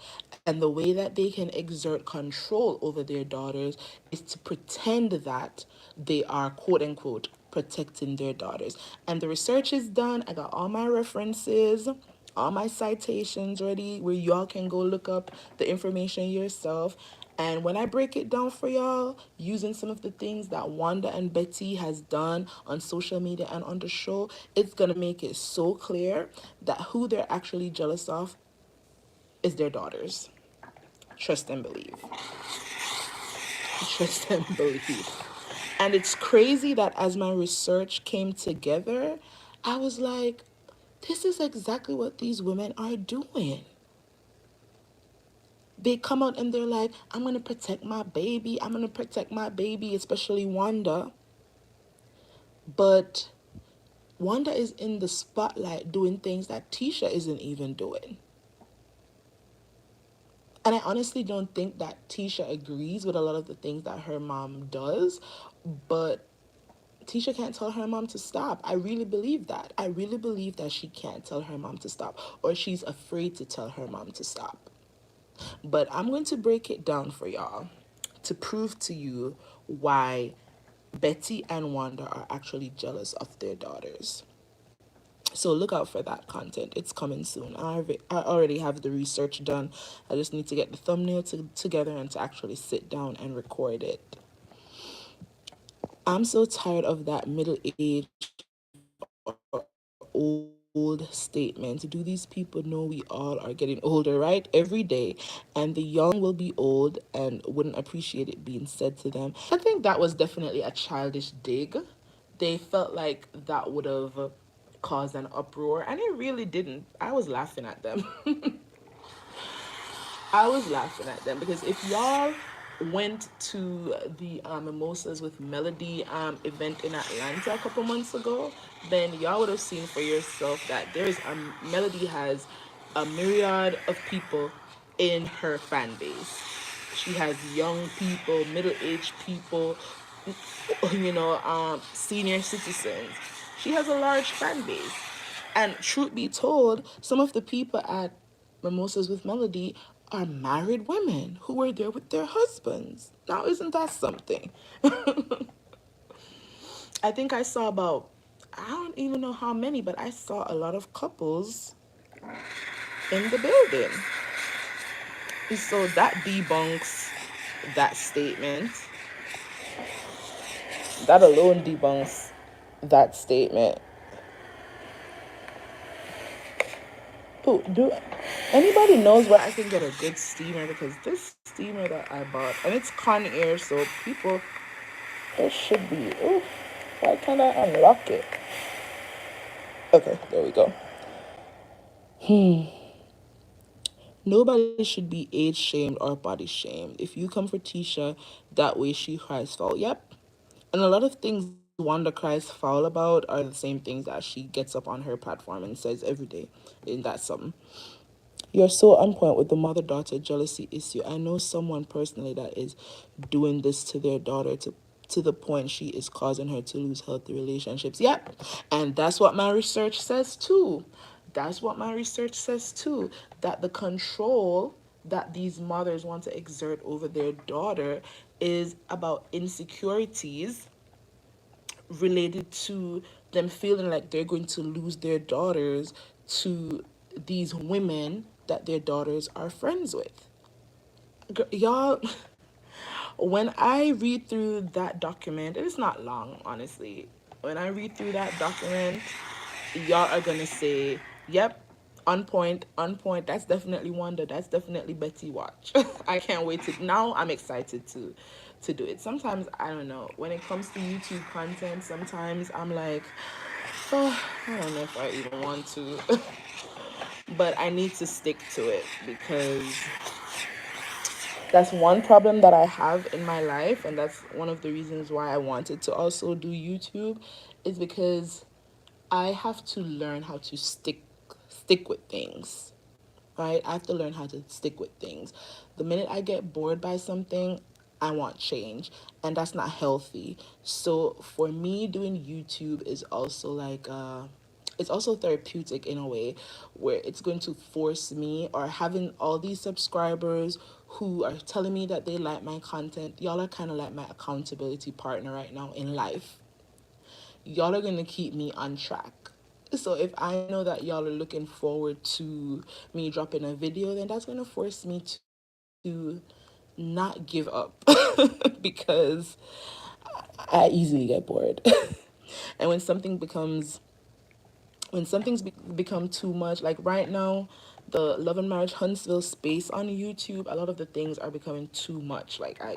and the way that they can exert control over their daughters is to pretend that they are quote unquote protecting their daughters. And the research is done. I got all my references, all my citations ready where y'all can go look up the information yourself. And when I break it down for y'all, using some of the things that Wanda and Betty has done on social media and on the show, it's gonna make it so clear that who they're actually jealous of is their daughters. Trust and believe. Trust and believe. And it's crazy that as my research came together, I was like, this is exactly what these women are doing. They come out and they're like, I'm going to protect my baby. I'm going to protect my baby, especially Wanda. But Wanda is in the spotlight doing things that Tisha isn't even doing. And I honestly don't think that Tisha agrees with a lot of the things that her mom does, but Tisha can't tell her mom to stop. I really believe that. I really believe that she can't tell her mom to stop, or she's afraid to tell her mom to stop. But I'm going to break it down for y'all to prove to you why Betty and Wanda are actually jealous of their daughters. So look out for that content. It's coming soon. I already have the research done. I just need to get the thumbnail together and to actually sit down and record it. I'm so tired of that middle age or old statement. Do these people know we all are getting older, right? Every day. And the young will be old and wouldn't appreciate it being said to them. I think that was definitely a childish dig. They felt like that would have caused an uproar, and it really didn't. I was laughing at them. I was laughing at them because if y'all went to the Mimosas with Melody event in Atlanta a couple months ago, then y'all would have seen for yourself that Melody has a myriad of people in her fan base. She has young people, middle-aged people, senior citizens. She has a large fan base. And truth be told, some of the people at Mimosas with Melody are married women who were there with their husbands. Now, isn't that something? I think I saw about, I don't even know how many, but I saw a lot of couples in the building. So that debunks that statement. That alone debunks that statement. Oh, do anybody knows where I can get a good steamer? Because this steamer that I bought, and it's Conair, so people, it should be. Oh, why can't I unlock it? Okay, there we go. Nobody should be age shamed or body shamed. If you come for Tisha, that way she cries foul. Yep. And a lot of things Wanda cries foul about are the same things that she gets up on her platform and says every day. And that's something. You're so on point with the mother daughter jealousy issue. I know someone personally that is doing this to their daughter to the point she is causing her to lose healthy relationships. Yep. And that's what my research says too. That's what my research says too. That the control that these mothers want to exert over their daughter is about insecurities related to them feeling like they're going to lose their daughters to these women that their daughters are friends with. Y'all, When I read through that document, it's not long, honestly. When I read through that document, y'all are gonna say, "Yep, on point, on point. That's definitely Wanda. That's definitely Betty Watch." I can't wait to. Now I'm excited to do it. Sometimes I don't know. When it comes to YouTube content, sometimes I'm like, oh, I don't know if I even want to, but I need to stick to it because that's one problem that I have in my life, and that's one of the reasons why I wanted to also do YouTube, is because I have to learn how to stick with things. Right? I have to learn how to stick with things. The minute I get bored by something, I want change, and that's not healthy. So for me, doing YouTube is also like it's also therapeutic in a way where it's going to force me, or having all these subscribers who are telling me that they like my content. Y'all are kind of like my accountability partner right now in life. Y'all are going to keep me on track. So if I know that y'all are looking forward to me dropping a video, then that's going to force me to not give up because I easily get bored. And when become too much, like right now, the Love and Marriage Huntsville space on YouTube, a lot of the things are becoming too much. Like I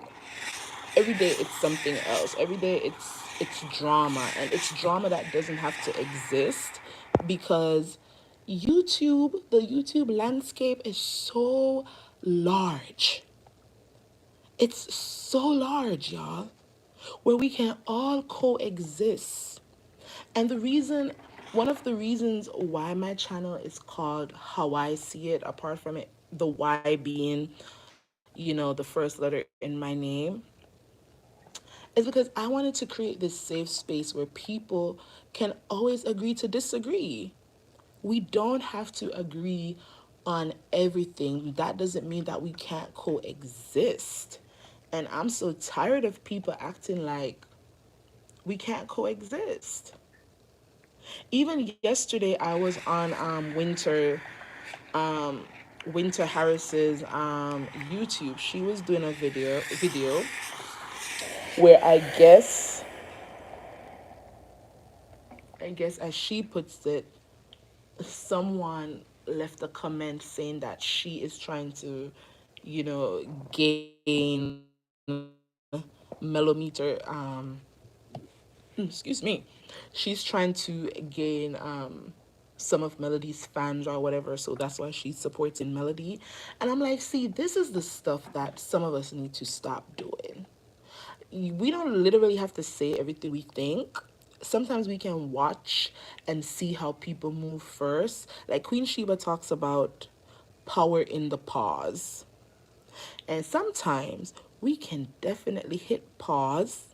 every day it's something else. Every day it's drama, and it's drama that doesn't have to exist because the YouTube landscape is so large. It's so large, y'all, where we can all coexist. And one of the reasons why my channel is called How I See It, apart from it, the Y being, the first letter in my name, is because I wanted to create this safe space where people can always agree to disagree. We don't have to agree on everything. That doesn't mean that we can't coexist. And I'm so tired of people acting like we can't coexist. Even yesterday, I was on Winter Harris's YouTube. She was doing a video where I guess as she puts it, someone left a comment saying that she is trying to, gain millimeter excuse me, she's trying to gain some of Melody's fans or whatever, so that's why she's supporting Melody. And I'm like, see, this is the stuff that some of us need to stop doing. We don't literally have to say everything we think. Sometimes we can watch and see how people move first. Like Queen Sheba talks about power in the pause. And sometimes we can definitely hit pause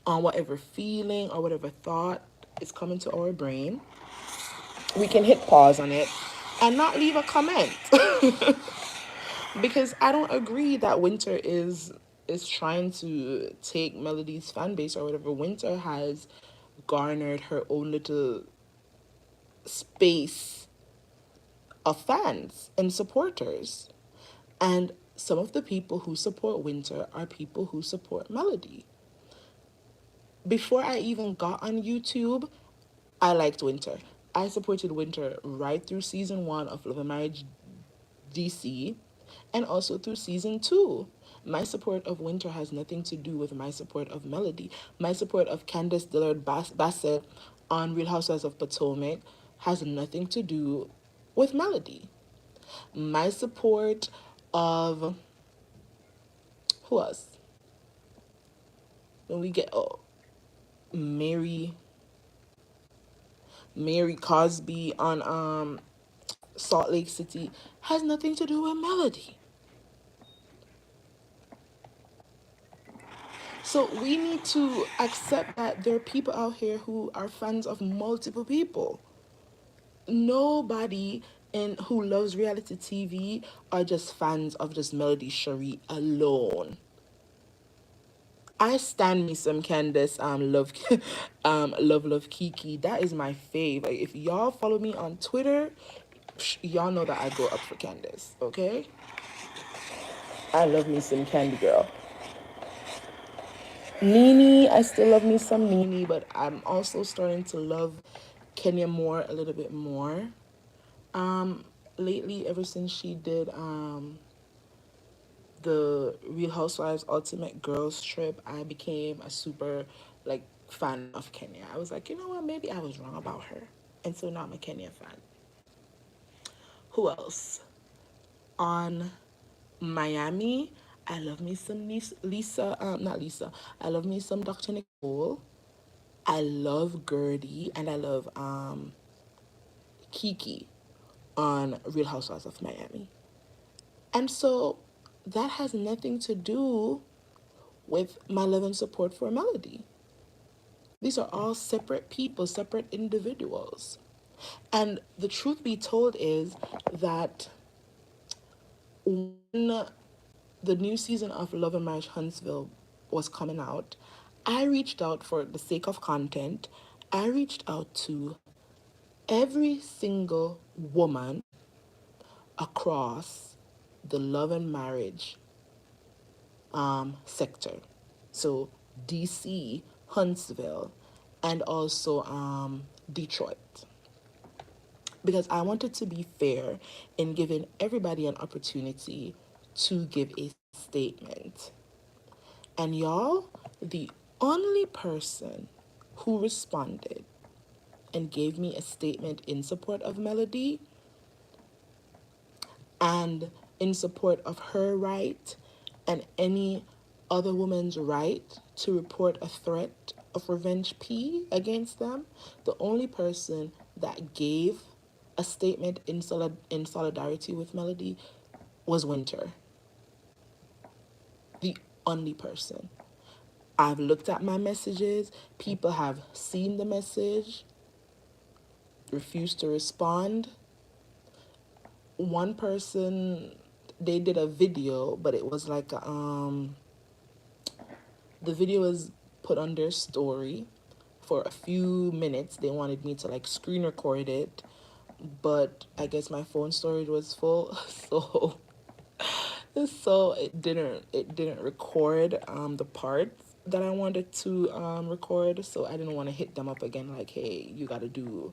on whatever feeling or whatever thought is coming to our brain. We can hit pause on it and not leave a comment. Because I don't agree that Winter is trying to take Melody's fan base or whatever. Winter has garnered her own little space of fans and supporters. And some of the people who support Winter are people who support Melody. Before I even got on YouTube, I liked Winter. I supported Winter right through season 1 of Love and Marriage DC, and also through season 2. My support of Winter has nothing to do with my support of Melody. My support of Candace Dillard Bassett on Real Housewives of Potomac has nothing to do with Melody. My support of who else? When we get Mary Mary Cosby on Salt Lake City has nothing to do with Melody. So we need to accept that there are people out here who are fans of multiple people. Nobody who loves reality TV are just fans of just Melody Shari alone. I stand me some Candace love love Kiki. That is my fave. Like, if y'all follow me on Twitter, y'all know that I go up for Candace, okay? I love me some Candy Girl. Nene, I still love me some Nene, but I'm also starting to love Kenya Moore a little bit more. Um, lately, ever since she did the Real Housewives Ultimate Girls Trip, I became a super like fan of Kenya. I was like, you know what, maybe I was wrong about her, and so now I'm a Kenya fan. Who else? On Miami, I love me some Lisa, not Lisa. I love me some Dr. Nicole. I love Gertie, and I love Kiki on Real Housewives of Miami. And so that has nothing to do with my love and support for Melody. These are all separate people, separate individuals. And the truth be told is that when the new season of Love and Marriage Huntsville was coming out, I reached out for the sake of content. I reached out to every single woman across the love and marriage sector. So DC, Huntsville, and also Detroit. Because I wanted to be fair in giving everybody an opportunity to give a statement. And y'all, the only person who responded and gave me a statement in support of Melody and in support of her right and any other woman's right to report a threat of revenge P against them, the only person that gave a statement in solidarity with Melody was Winter. The only person. I've looked at my messages. People have seen the message, refused to respond. One person, they did a video, but it was like the video was put on their story for a few minutes. They wanted me to like screen record it, but I guess my phone storage was full, so it didn't record the parts that I wanted to record. So I didn't want to hit them up again like, hey, you got to do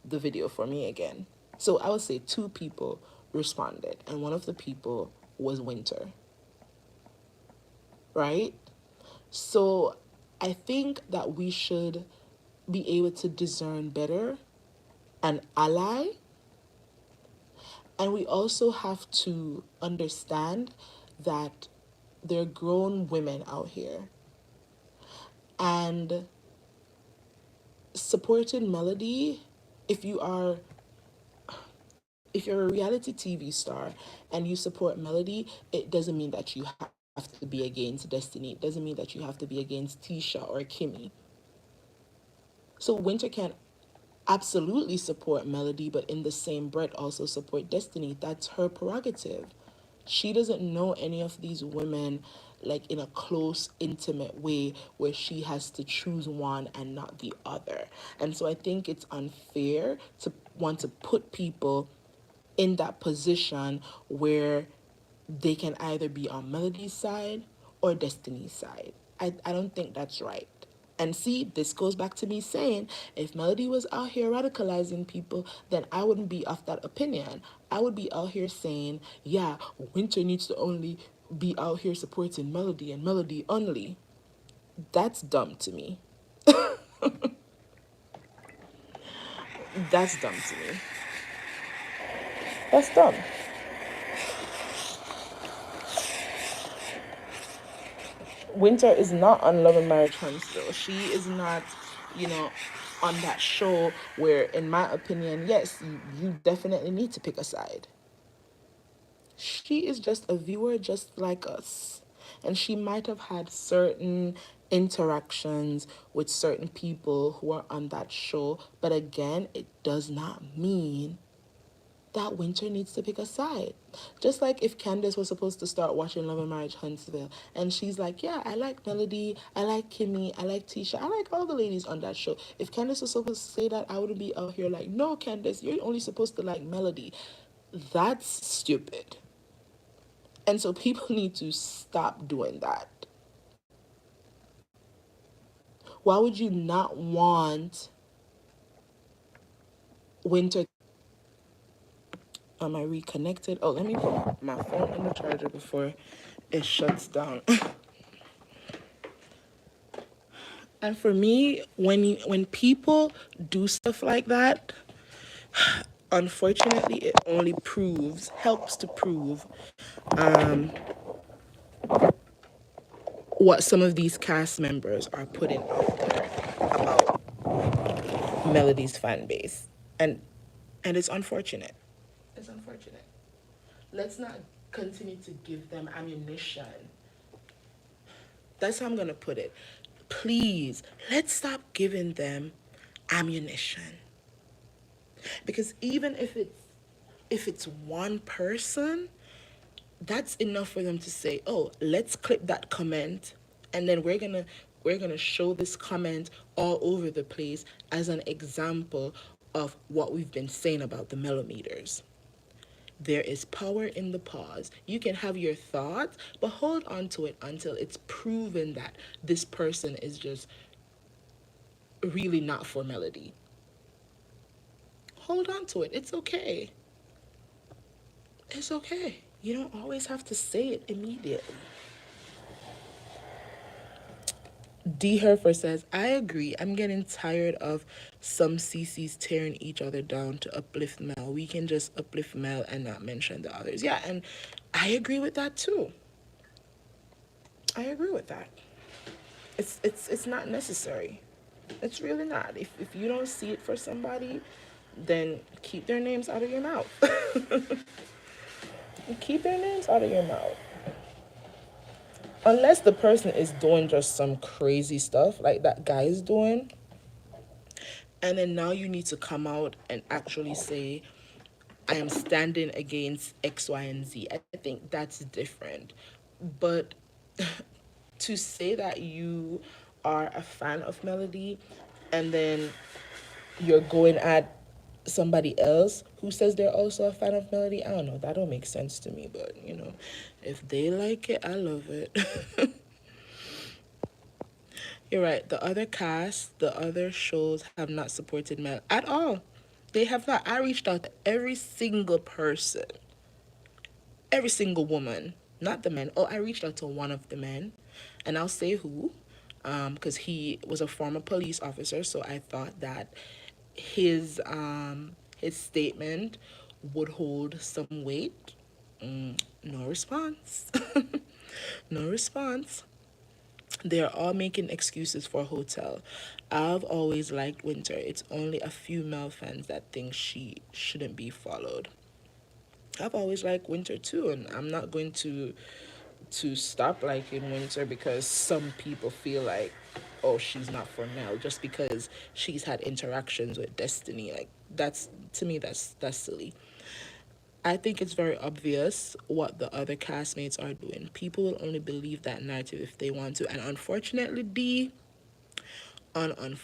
the video for me again. So I would say two people responded, and one of the people was Winter, right? So I think that we should be able to discern better an ally, and we also have to understand that there are grown women out here, and supporting Melody, if you are if you're a reality TV star and you support Melody, it doesn't mean that you have to be against Destiny. It doesn't mean that you have to be against Tisha or Kimmy. So Winter can absolutely support Melody, but in the same breath also support Destiny. That's her prerogative. She doesn't know any of these women like in a close, intimate way where she has to choose one and not the other. And so I think it's unfair to want to put people in that position where they can either be on Melody's side or Destiny's side. I don't think that's right. And see, this goes back to me saying if Melody was out here radicalizing people, then I wouldn't be of that opinion. I would be out here saying, yeah, Winter needs to only be out here supporting Melody and Melody only. That's dumb to me. That's dumb to me. That's dumb. Winter is not on Love and Marriage Huntsville. She is not, you know, on that show where, in my opinion, yes, you definitely need to pick a side. She is just a viewer just like us. And she might have had certain interactions with certain people who are on that show. But again, it does not mean that Winter needs to pick a side. Just like if Candace was supposed to start watching Love and Marriage Huntsville, and she's like, yeah, I like Melody, I like Kimmy, I like Tisha, I like all the ladies on that show. If Candace was supposed to say that, I wouldn't be out here like, no, Candace, you're only supposed to like Melody. That's stupid. And so people need to stop doing that. Why would you not want winter? Am I reconnected? Oh, let me put my phone on the charger before it shuts down. And for me, when people do stuff like that, unfortunately, it only helps to prove what some of these cast members are putting out there about Melody's fan base, and it's unfortunate. It's unfortunate. Let's not continue to give them ammunition. That's how I'm gonna put it. Please, let's stop giving them ammunition. Because even if it's one person, that's enough for them to say, "Oh, let's clip that comment, and then we're gonna show this comment all over the place as an example of what we've been saying about the millimeters." There is power in the pause. You can have your thoughts, but hold on to it until it's proven that this person is just really not for Melody. Hold on to it. It's okay. It's okay. You don't always have to say it immediately. D Herfer says, I agree. I'm getting tired of some CCs tearing each other down to uplift Mel. We can just uplift Mel and not mention the others. Yeah, and I agree with that too. I agree with that. It's not necessary. It's really not. If you don't see it for somebody, then keep their names out of your mouth. Keep their names out of your mouth. Unless the person is doing just some crazy stuff like that guy is doing, and then now you need to come out and actually say, I am standing against X, Y, and Z. I think that's different. But to say that you are a fan of Melody and then you're going at somebody else who says they're also a fan of Melody, I don't know, that don't make sense to me. But if they like it, I love it. You're right. The other cast, the other shows have not supported Mel at all. They have not. I reached out to every single person, every single woman, not the men. Oh, I reached out to one of the men, and I'll say who, because he was a former police officer. So I thought that his statement would hold some weight. No response. No response. They're all making excuses for Hotel. I've always liked Winter. It's only a few male fans that think she shouldn't be followed. I've always liked Winter too, and I'm not going to stop liking Winter because some people feel like, oh, she's not for Mel just because she's had interactions with Destiny. Like that's to me that's silly. I think it's very obvious what the other castmates are doing. People will only believe that narrative if they want to, and unfortunately, un-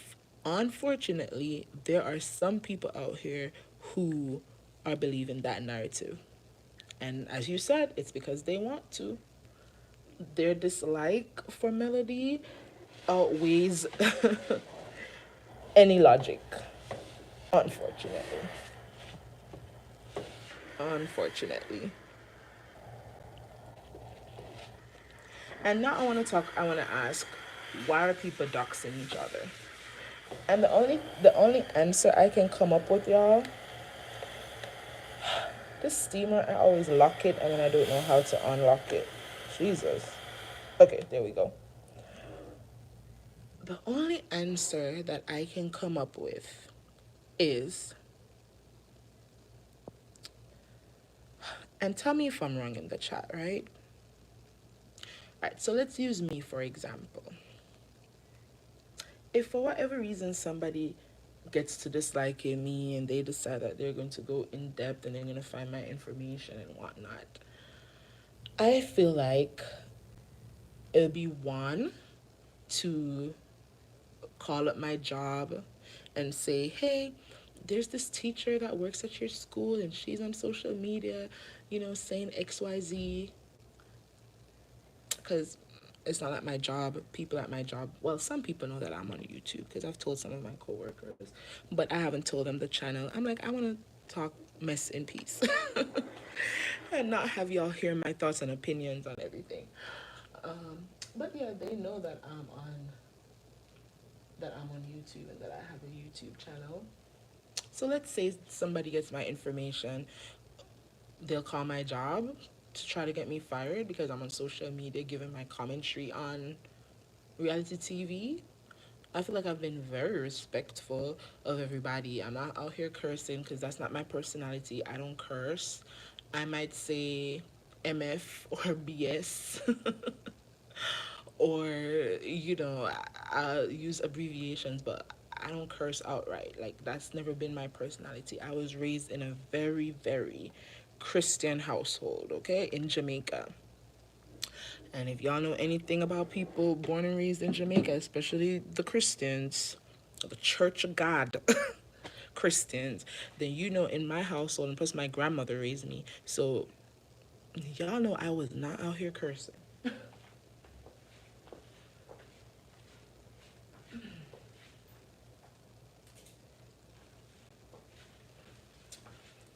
unfortunately, there are some people out here who are believing that narrative. And as you said, it's because they want to. Their dislike for Melody outweighs any logic, unfortunately. Unfortunately. And now I want to ask, why are people doxing each other? And the only answer I can come up with, y'all, this steamer, I always lock it and then I don't know how to unlock it. Jesus. Okay, there we go. The only answer that I can come up with is, and tell me if I'm wrong in the chat, right? Alright, so let's use me for example. If for whatever reason somebody gets to disliking me and they decide that they're going to go in depth and they're going to find my information and whatnot, I feel like it would be one to call up my job and say, hey, there's this teacher that works at your school and she's on social media, saying XYZ. because it's not at my job. People at my job, well, some people know that I'm on YouTube because I've told some of my coworkers, but I haven't told them the channel. I'm like, I want to talk mess in peace and not have y'all hear my thoughts and opinions on everything. Um, but yeah, they know that I'm on YouTube and that I have a YouTube channel. So let's say somebody gets my information, they'll call my job to try to get me fired because I'm on social media giving my commentary on reality TV. I feel like I've been very respectful of everybody. I'm not out here cursing because that's not my personality. I don't curse. I might say MF or BS or, I'll use abbreviations, but I don't curse outright. Like, that's never been my personality. I was raised in a very, very Christian household, okay, in Jamaica. And if y'all know anything about people born and raised in Jamaica, especially the Christians, the Church of God Christians, then you know in my household, and plus my grandmother raised me. So y'all know I was not out here cursing.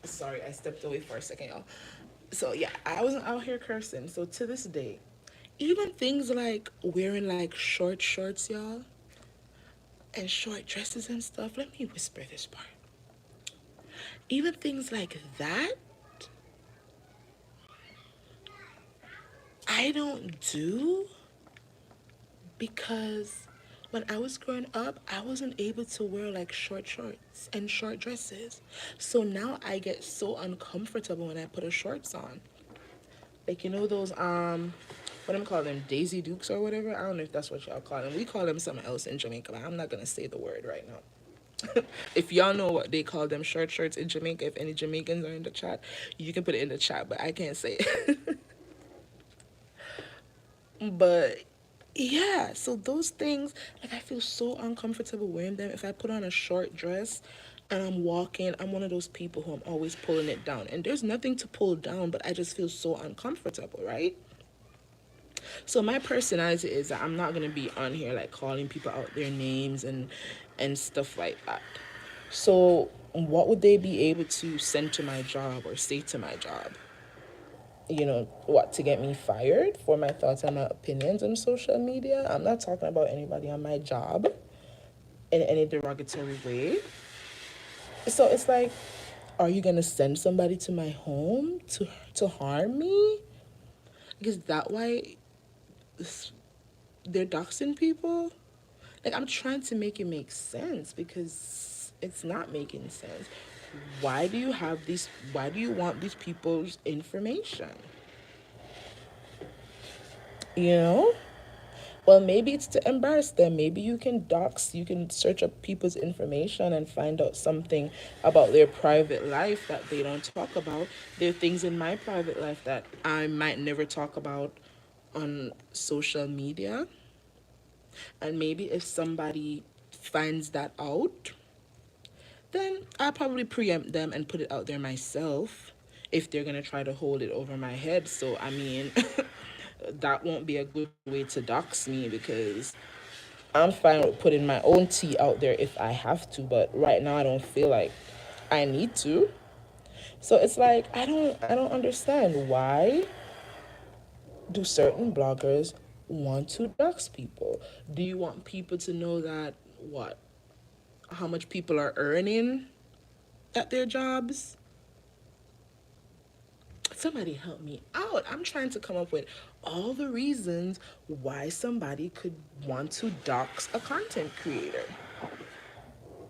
Sorry, I stepped away for a second, y'all. So yeah, I wasn't out here cursing. So to this day, even things like wearing like short shorts, y'all, and short dresses and stuff. Let me whisper this part. Even things like that, I don't do because when I was growing up, I wasn't able to wear like short shorts and short dresses. So now I get so uncomfortable when I put a shorts on. Like, those what am I call them, Daisy Dukes or whatever? I don't know if that's what y'all call them. We call them something else in Jamaica, but I'm not gonna say the word right now. If y'all know what they call them short shirts in Jamaica, if any Jamaicans are in the chat, you can put it in the chat, but I can't say it. But yeah, so those things, like, I feel so uncomfortable wearing them. If I put on a short dress and I'm walking, I'm one of those people who I'm always pulling it down. And there's nothing to pull down, but I just feel so uncomfortable, right? So my personality is that I'm not gonna be on here like calling people out their names and stuff like that. So what would they be able to send to my job or say to my job? What, to get me fired for my thoughts and my opinions on social media? I'm not talking about anybody on my job in any derogatory way. So it's like, are you gonna send somebody to my home to harm me? Is that why they're doxing people? Like, I'm trying to make it make sense because it's not making sense. Why do you want these people's information? You know? Well, maybe it's to embarrass them. Maybe you can search up people's information and find out something about their private life that they don't talk about. There are things in my private life that I might never talk about on social media. And maybe if somebody finds that out, then I'll probably preempt them and put it out there myself if they're gonna try to hold it over my head. So I mean, that won't be a good way to dox me because I'm fine with putting my own tea out there if I have to, but right now I don't feel like I need to. So it's like I don't understand why do certain bloggers want to dox people? Do you want people to know that what how much people are earning at their jobs? Somebody help me out. I'm trying to come up with all the reasons why somebody could want to dox a content creator.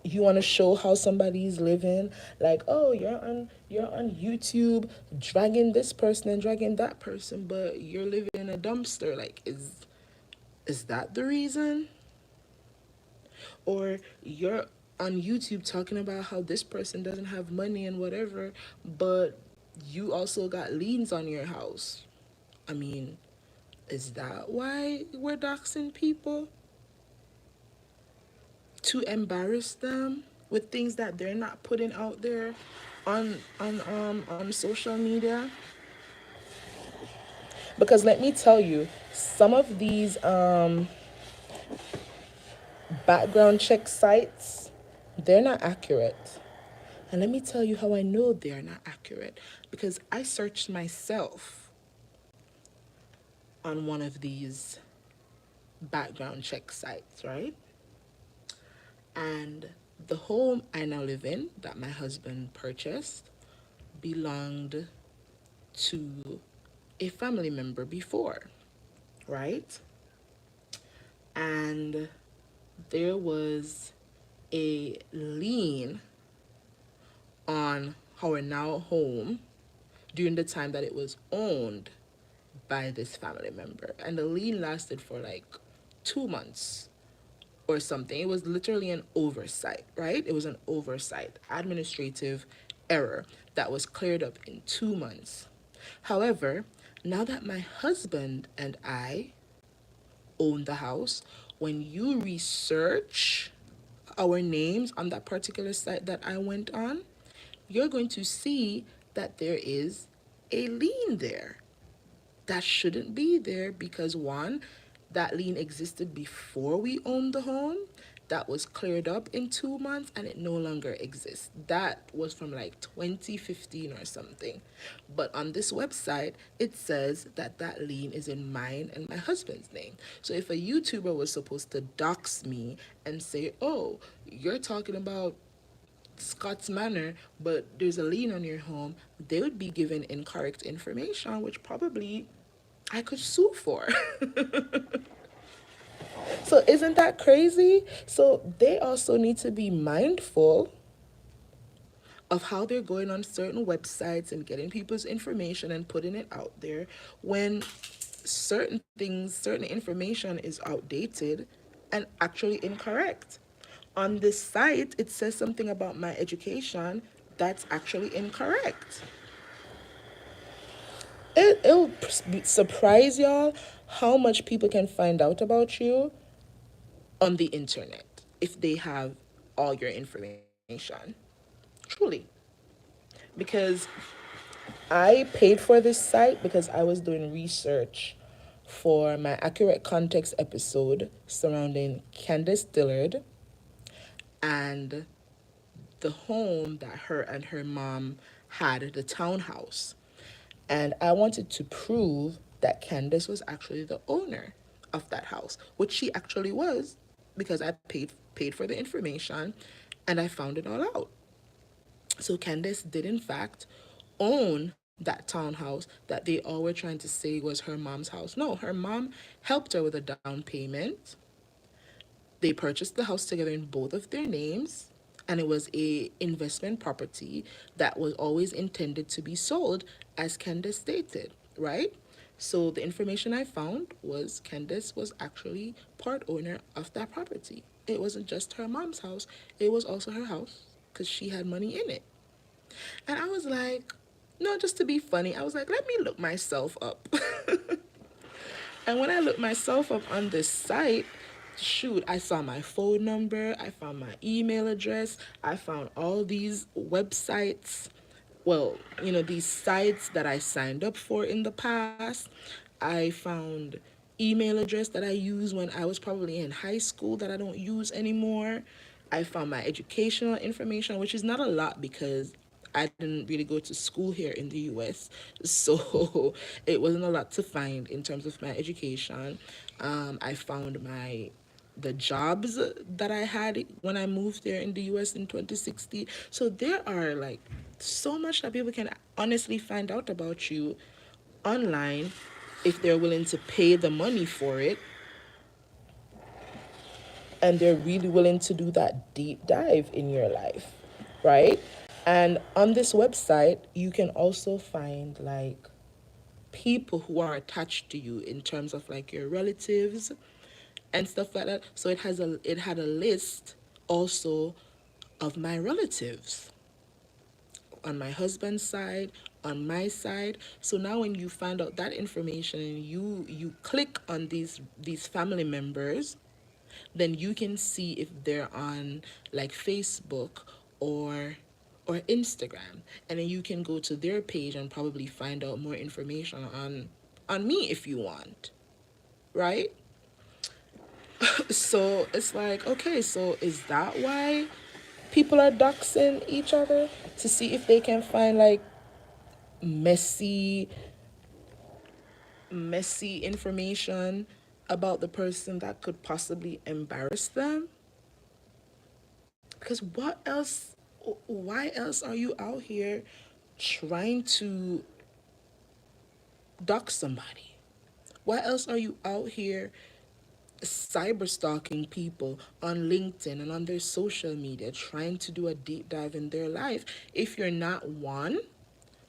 You want to show how somebody's living, like, oh, you're on YouTube dragging this person and dragging that person, but you're living in a dumpster. Like, is that the reason? Or you're on YouTube talking about how this person doesn't have money and whatever, but you also got liens on your house. I mean, is that why we're doxing people? To embarrass them with things that they're not putting out there on social media? Because let me tell you, some of these background check sites, they're not accurate. And let me tell you how I know they're not accurate. Because I searched myself on one of these background check sites, right? And the home I now live in that my husband purchased belonged to a family member before, right? And there was a lien on our now home during the time that it was owned by this family member. And the lien lasted for like 2 months or something. It was literally an oversight, right? It was an oversight, administrative error that was cleared up in 2 months. However, now that my husband and I own the house, when you research our names on that particular site that I went on, you're going to see that there is a lien there that shouldn't be there because one, that lien existed before we owned the home. That was cleared up in 2 months and it no longer exists. That was from like 2015 or something. But on this website, it says that that lien is in mine and my husband's name. So if a YouTuber was supposed to dox me and say, oh, you're talking about Scott's Manor, but there's a lien on your home, they would be given incorrect information, which probably I could sue for. So isn't that crazy? So they also need to be mindful of how they're going on certain websites and getting people's information and putting it out there when certain things, certain information is outdated and actually incorrect. On this site, it says something about my education that's actually incorrect. It'll surprise y'all how much people can find out about you on the internet if they have all your information. Truly. Because I paid for this site because I was doing research for my accurate context episode surrounding Candace Dillard and the home that her and her mom had, the townhouse. And I wanted to prove that Candace was actually the owner of that house, which she actually was because I paid for the information and I found it all out. So Candace did in fact own that townhouse that they all were trying to say was her mom's house. No, her mom helped her with a down payment. They purchased the house together in both of their names, and it was a investment property that was always intended to be sold as Candace stated, right? So the information I found was Candace was actually part owner of that property. It wasn't just her mom's house, it was also her house because she had money in it. And I was like, no, just to be funny, I was like, let me look myself up. And when I looked myself up on this site, shoot, I saw my phone number, I found my email address, I found all these websites. Well, these sites that I signed up for in the past. I found email address that I used when I was probably in high school that I don't use anymore. I found my educational information, which is not a lot because I didn't really go to school here in the US. So it wasn't a lot to find in terms of my education. I found the jobs that I had when I moved there in the US in 2016. So there are like so much that people can honestly find out about you online if they're willing to pay the money for it and they're really willing to do that deep dive in your life, right? And on this website, you can also find like people who are attached to you in terms of like your relatives and stuff like that. So it had a list also of my relatives on my husband's side, on my side. So now when you find out that information and you click on these family members, then you can see if they're on like Facebook or Instagram, and then you can go to their page and probably find out more information on me if you want, right? So it's like, okay, so is that why people are doxing each other to see if they can find like messy, messy information about the person that could possibly embarrass them? Because what else, why else are you out here trying to dox somebody? Why else are you out here cyber stalking people on LinkedIn and on their social media, trying to do a deep dive in their life if you're not one,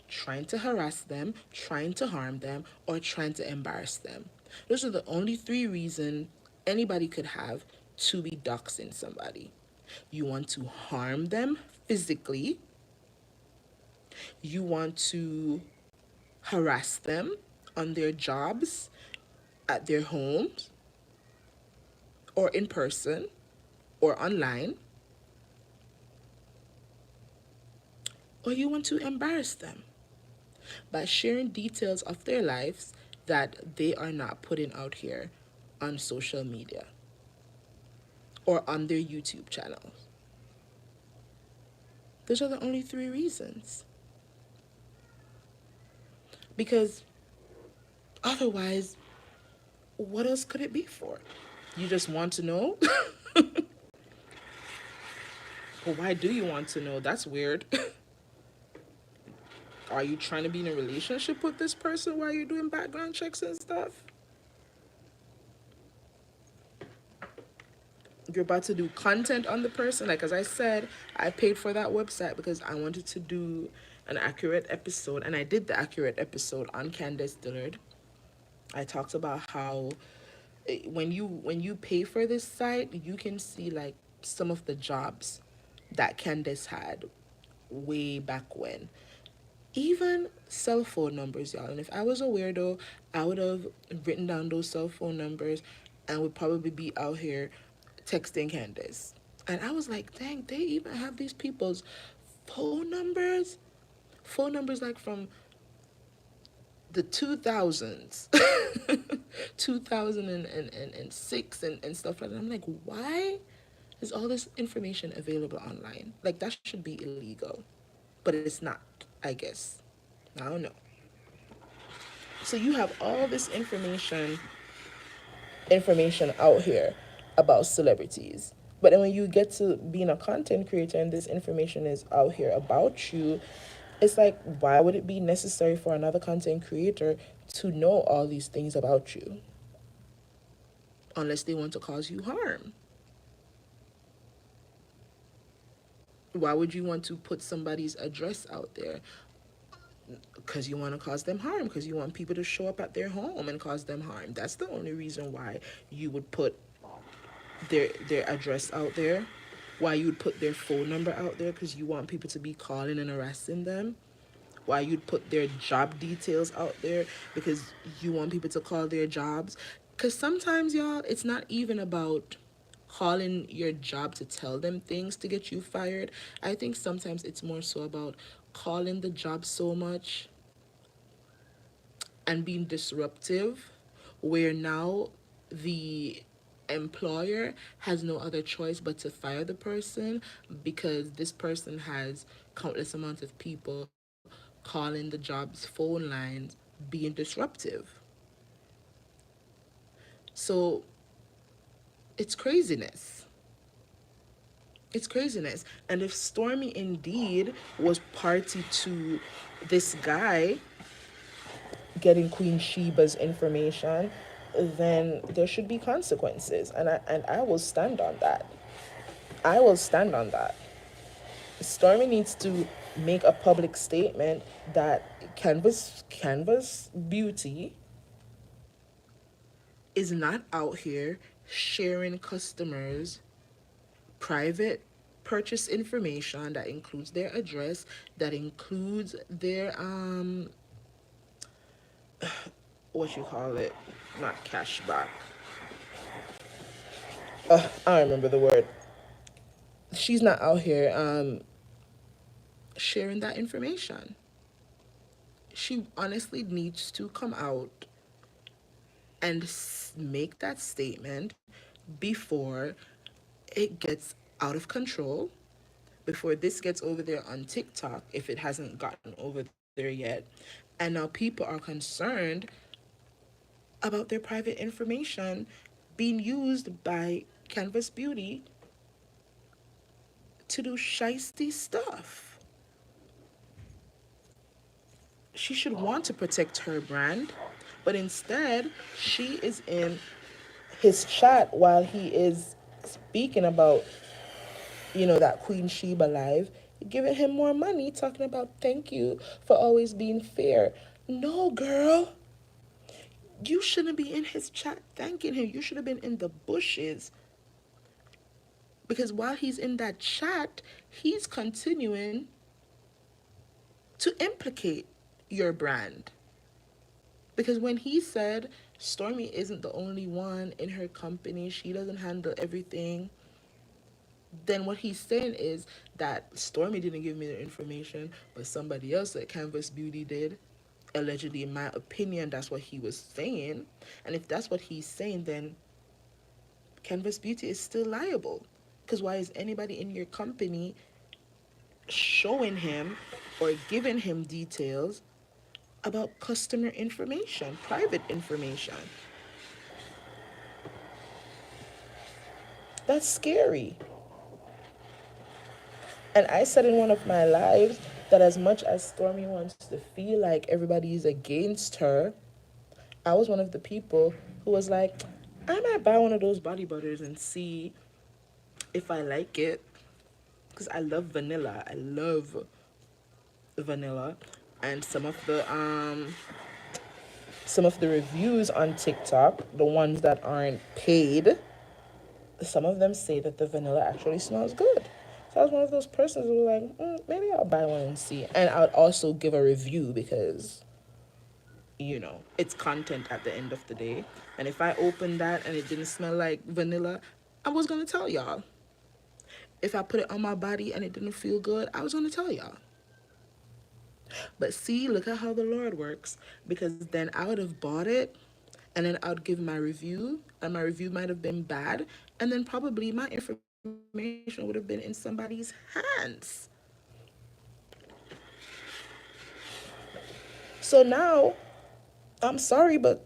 trying to harass them, trying to harm them, or trying to embarrass them? Those are the only three reasons anybody could have to be doxing somebody. You want to harm them physically, you want to harass them on their jobs, at their homes, or in person, or online, or you want to embarrass them by sharing details of their lives that they are not putting out here on social media or on their YouTube channels. Those are the only three reasons. Because otherwise, what else could it be for? You just want to know? Well, why do you want to know? That's weird. Are you trying to be in a relationship with this person while you're doing background checks and stuff? You're about to do content on the person. Like, as I said, I paid for that website because I wanted to do an accurate episode, and I did the accurate episode on Candace Dillard. I talked about how when you pay for this site, you can see like some of the jobs that Candace had way back when. Even cell phone numbers, y'all. And if I was a weirdo, I would have written down those cell phone numbers and would probably be out here texting Candace. And I was like, dang, they even have these people's phone numbers? Phone numbers like from the 2000s, 2006 and stuff like that. I'm like, why is all this information available online? Like, that should be illegal. But it's not, I guess. I don't know. So you have all this information out here about celebrities. But then when you get to being a content creator and this information is out here about you, it's like, why would it be necessary for another content creator to know all these things about you? Unless they want to cause you harm. Why would you want to put somebody's address out there? Because you want to cause them harm, because you want people to show up at their home and cause them harm. That's the only reason why you would put their address out there, why you would put their phone number out there, because you want people to be calling and harassing them, why you'd put their job details out there, because you want people to call their jobs. Because sometimes, y'all, it's not even about calling your job to tell them things to get you fired. I think sometimes it's more so about calling the job so much and being disruptive, where now the employer has no other choice but to fire the person because this person has countless amounts of people calling the job's phone lines, being disruptive. So it's craziness. It's craziness. And if Stormy indeed was party to this guy getting Queen Sheba's information, then there should be consequences. And I will stand on that. I will stand on that. Stormy needs to make a public statement that Canvas Beauty is not out here sharing customers' private purchase information that includes their address, that includes their what you call it, not cashback. I don't remember the word. She's not out here sharing that information. She honestly needs to come out and make that statement before it gets out of control, before this gets over there on TikTok, if it hasn't gotten over there yet. And now people are concerned about their private information being used by Canvas Beauty to do shisty stuff. She should want to protect her brand, but instead, she is in his chat while he is speaking about, that Queen Sheba live, giving him more money, talking about thank you for always being fair. No, girl, you shouldn't be in his chat thanking him. You should have been in the bushes, because while he's in that chat, he's continuing to implicate your brand. Because when he said Stormy isn't the only one in her company, she doesn't handle everything, then what he's saying is that Stormy didn't give me the information, but somebody else at Canvas Beauty did. Allegedly, in my opinion, that's what he was saying. And if that's what he's saying, then Canvas Beauty is still liable. Because why is anybody in your company showing him or giving him details about customer information, private information? That's scary. And I said in one of my lives that as much as Stormy wants to feel like everybody is against her, I was one of the people who was like, I might buy one of those body butters and see if I like it. Because I love vanilla. I love vanilla. And some of the reviews on TikTok, the ones that aren't paid, some of them say that the vanilla actually smells good. So I was one of those persons who were like, maybe I'll buy one and see. And I would also give a review because, it's content at the end of the day. And if I opened that and it didn't smell like vanilla, I was going to tell y'all. If I put it on my body and it didn't feel good, I was going to tell y'all. But see, look at how the Lord works. Because then I would have bought it and then I would give my review, and my review might have been bad, and then probably my information would have been in somebody's hands. So now, I'm sorry, but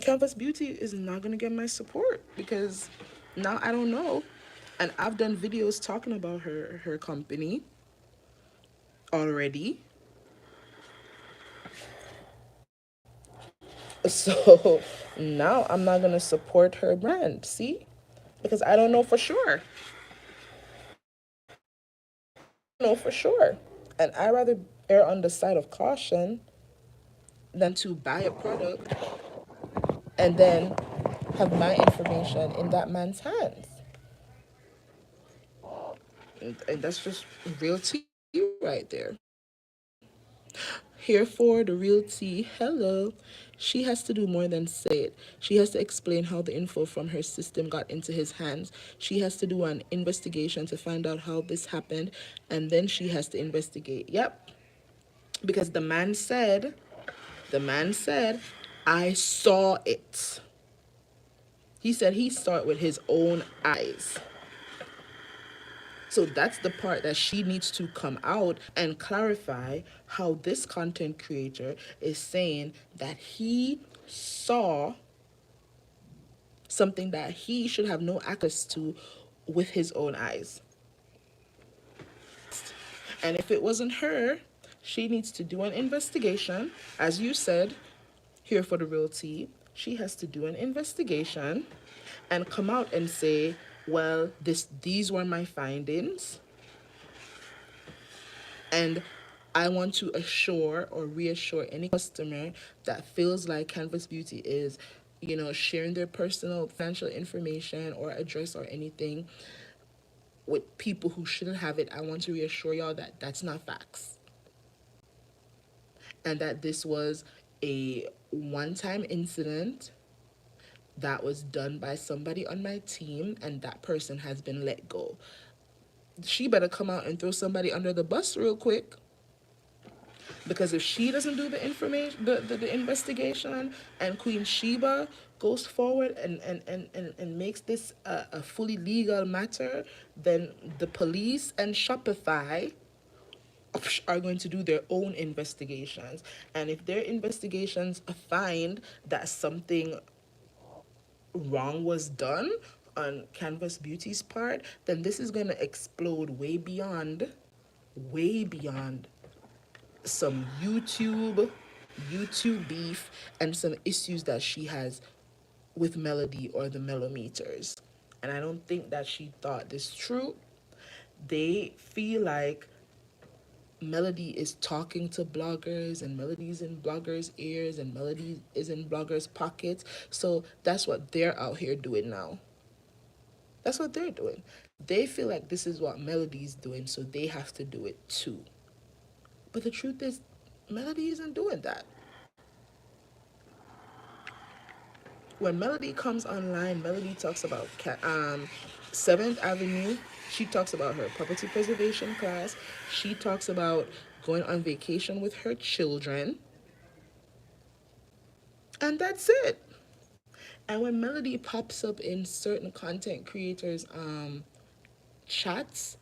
Canvas Beauty is not going to get my support because now I don't know. And I've done videos talking about her company already. So now I'm not going to support her brand. See? Because I don't know for sure. Know for sure. And I rather err on the side of caution than to buy a product and then have my information in that man's hands. And that's just real tea right there. Here for the real tea. Hello. She has to do more than say it. She has to explain how the info from her system got into his hands. She has to do an investigation to find out how this happened. And then she has to investigate. Yep. Because the man said, I saw it. He said he saw it with his own eyes. So that's the part that she needs to come out and clarify how this content creator is saying that he saw something that he should have no access to with his own eyes. And if it wasn't her, she needs to do an investigation. As you said, here for the real tea, she has to do an investigation and come out and say, well, these were my findings. And I want to assure or reassure any customer that feels like Canvas Beauty is, sharing their personal financial information or address or anything with people who shouldn't have it. I want to reassure y'all that that's not facts. And that this was a one-time incident that was done by somebody on my team and that person has been let go. She better come out and throw somebody under the bus real quick Because if she doesn't do the information, the investigation, and Queen Sheba goes forward and makes this a fully legal matter, then the police and Shopify are going to do their own investigations. And if their investigations find that something wrong was done on Canvas Beauty's part, then this is going to explode way beyond some YouTube beef and some issues that she has with Melody or the Melometers. And I don't think that she thought this through. They feel like Melody is talking to bloggers and Melody's in bloggers' ears and Melody is in bloggers' pockets. So that's what they're out here doing now. That's what they're doing. They feel like this is what Melody's doing, so they have to do it too. But the truth is, Melody isn't doing that. When Melody comes online, Melody talks about 7th Avenue. She talks about her property preservation class. She talks about going on vacation with her children. And that's it. And when Melody pops up in certain content creators' chats,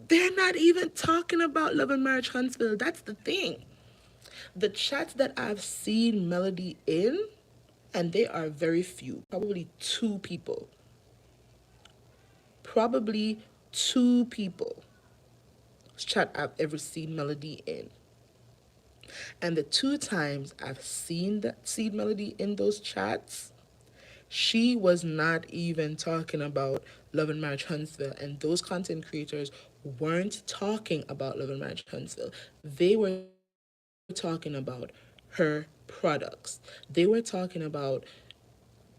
they're not even talking about Love and Marriage Huntsville. That's the thing. The chats that I've seen Melody in, and they are very few, probably two people chat I've ever seen Melody in. And the two times I've seen Melody in those chats, she was not even talking about Love and Marriage Huntsville, and those content creators weren't talking about Love and Marriage Huntsville. They were talking about her products. They were talking about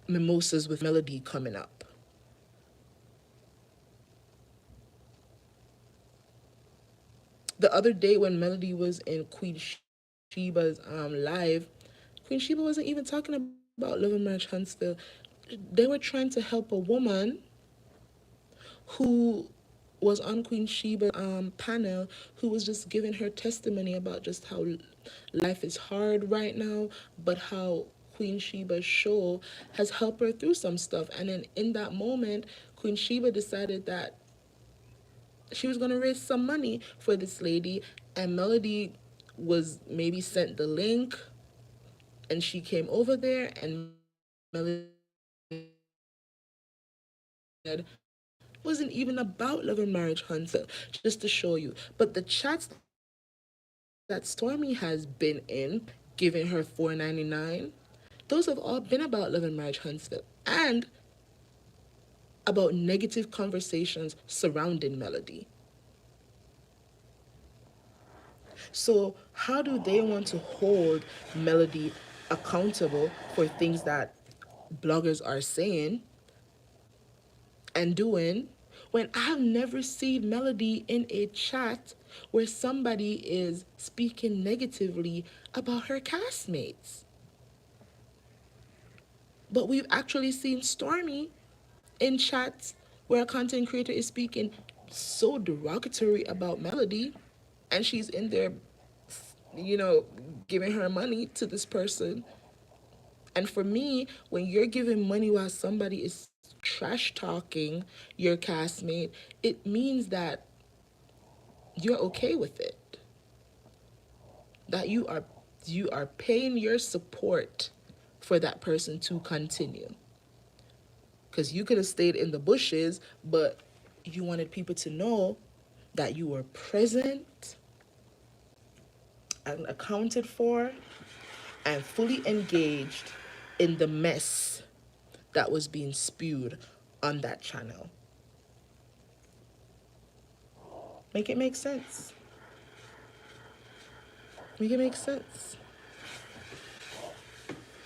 mimosas with Melody coming up. The other day when Melody was in Queen Sheba's live, Queen Sheba wasn't even talking about Love and Marriage Huntsville. They were trying to help a woman who was on Queen Sheba's panel, who was just giving her testimony about just how life is hard right now, but how Queen Sheba's show has helped her through some stuff. And then in that moment, Queen Sheba decided that she was going to raise some money for this lady, and Melody was maybe sent the link, and she came over there, and Melody said, wasn't even about Love and Marriage Huntsville, just to show you. But the chats that Stormy has been in, giving her $4.99, those have all been about Love and Marriage Huntsville and about negative conversations surrounding Melody. So, how do they want to hold Melody accountable for things that bloggers are saying and doing when I've never seen Melody in a chat where somebody is speaking negatively about her castmates? But we've actually seen Stormy in chats where a content creator is speaking so derogatory about Melody, and she's in there, you know, giving her money to this person. And for me, when you're giving money while somebody is trash talking your castmate, it means that you're okay with it. That you are paying your support for that person to continue. Because you could have stayed in the bushes, but you wanted people to know that you were present and accounted for and fully engaged in the mess that was being spewed on that channel. Make it make sense. Make it make sense.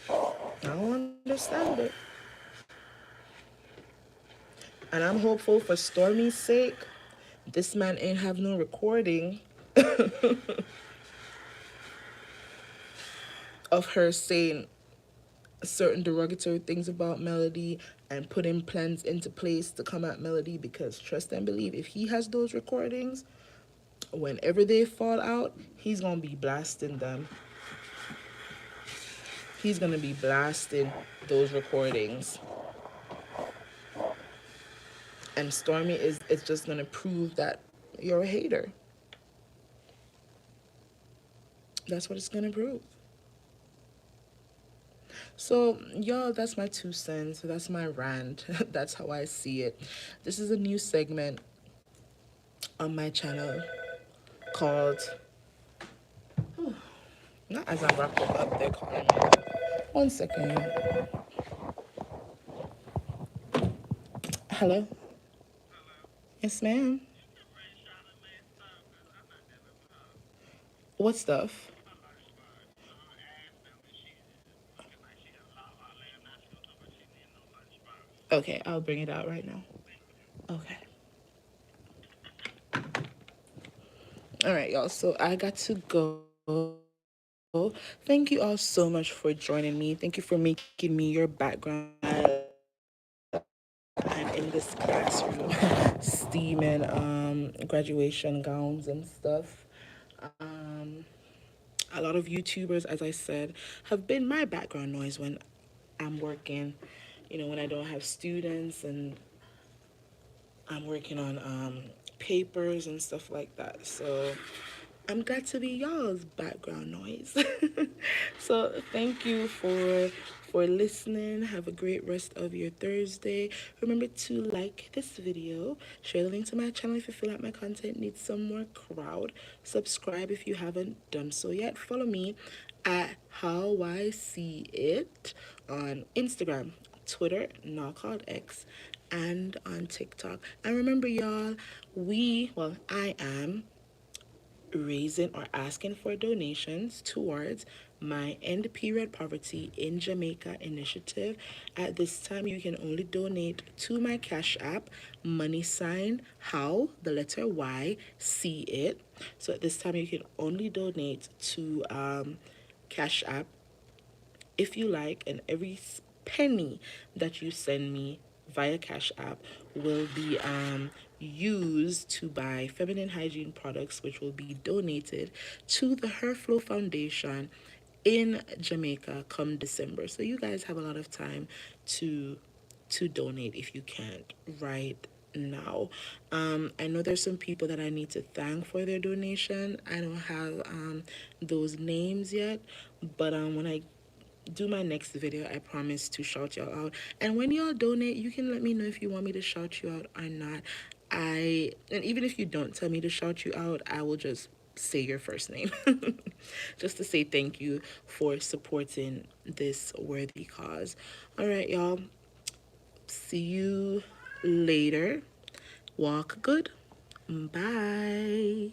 I don't understand it. And I'm hopeful for Stormy's sake, this man ain't have no recording of her saying certain derogatory things about Melody and putting plans into place to come at Melody, because trust and believe, if he has those recordings, Whenever they fall out, he's gonna be blasting them. He's gonna be blasting those recordings. And Stormy is it's just gonna prove that you're a hater. That's what it's gonna prove. So, y'all, that's my 2 cents. That's my rant. That's how I see it. This is a new segment on my channel called, not as I'm wrapping up, they're calling me. 1 second. Hello? Yes, ma'am. What stuff? Okay, I'll bring it out right now. Okay. All right, y'all. So I got to go. Thank you all so much for joining me. Thank you for making me your background I'm in this classroom steaming graduation gowns and stuff. Um, a lot of YouTubers, as I said, have been my background noise when I'm working, when I don't have students and I'm working on papers and stuff like that. So I'm glad to be y'all's background noise. So thank you for listening. Have a great rest of your Thursday. Remember to like this video, share the link to my channel if you feel like my content needs some more crowd. Subscribe if you haven't done so yet. Follow me at How I See It on Instagram, Twitter, now called X, and on TikTok. And remember, y'all, I am raising or asking for donations towards my End Period Poverty in Jamaica initiative. At this time, you can only donate to my Cash App, money sign, how, the letter Y, see it. So at this time, you can only donate to Cash App if you like, and every penny that you send me via Cash App will be used to buy feminine hygiene products, which will be donated to the Herflow Foundation in Jamaica come December. So you guys have a lot of time to donate if you can't right now. I know there's some people that I need to thank for their donation. I don't have those names yet, but when I do my next video, I promise to shout y'all out. And when y'all donate, you can let me know if you want me to shout you out or not. And even if you don't tell me to shout you out, I will just say your first name just to say thank you for supporting this worthy cause. All right, y'all. See you later. Walk good. Bye.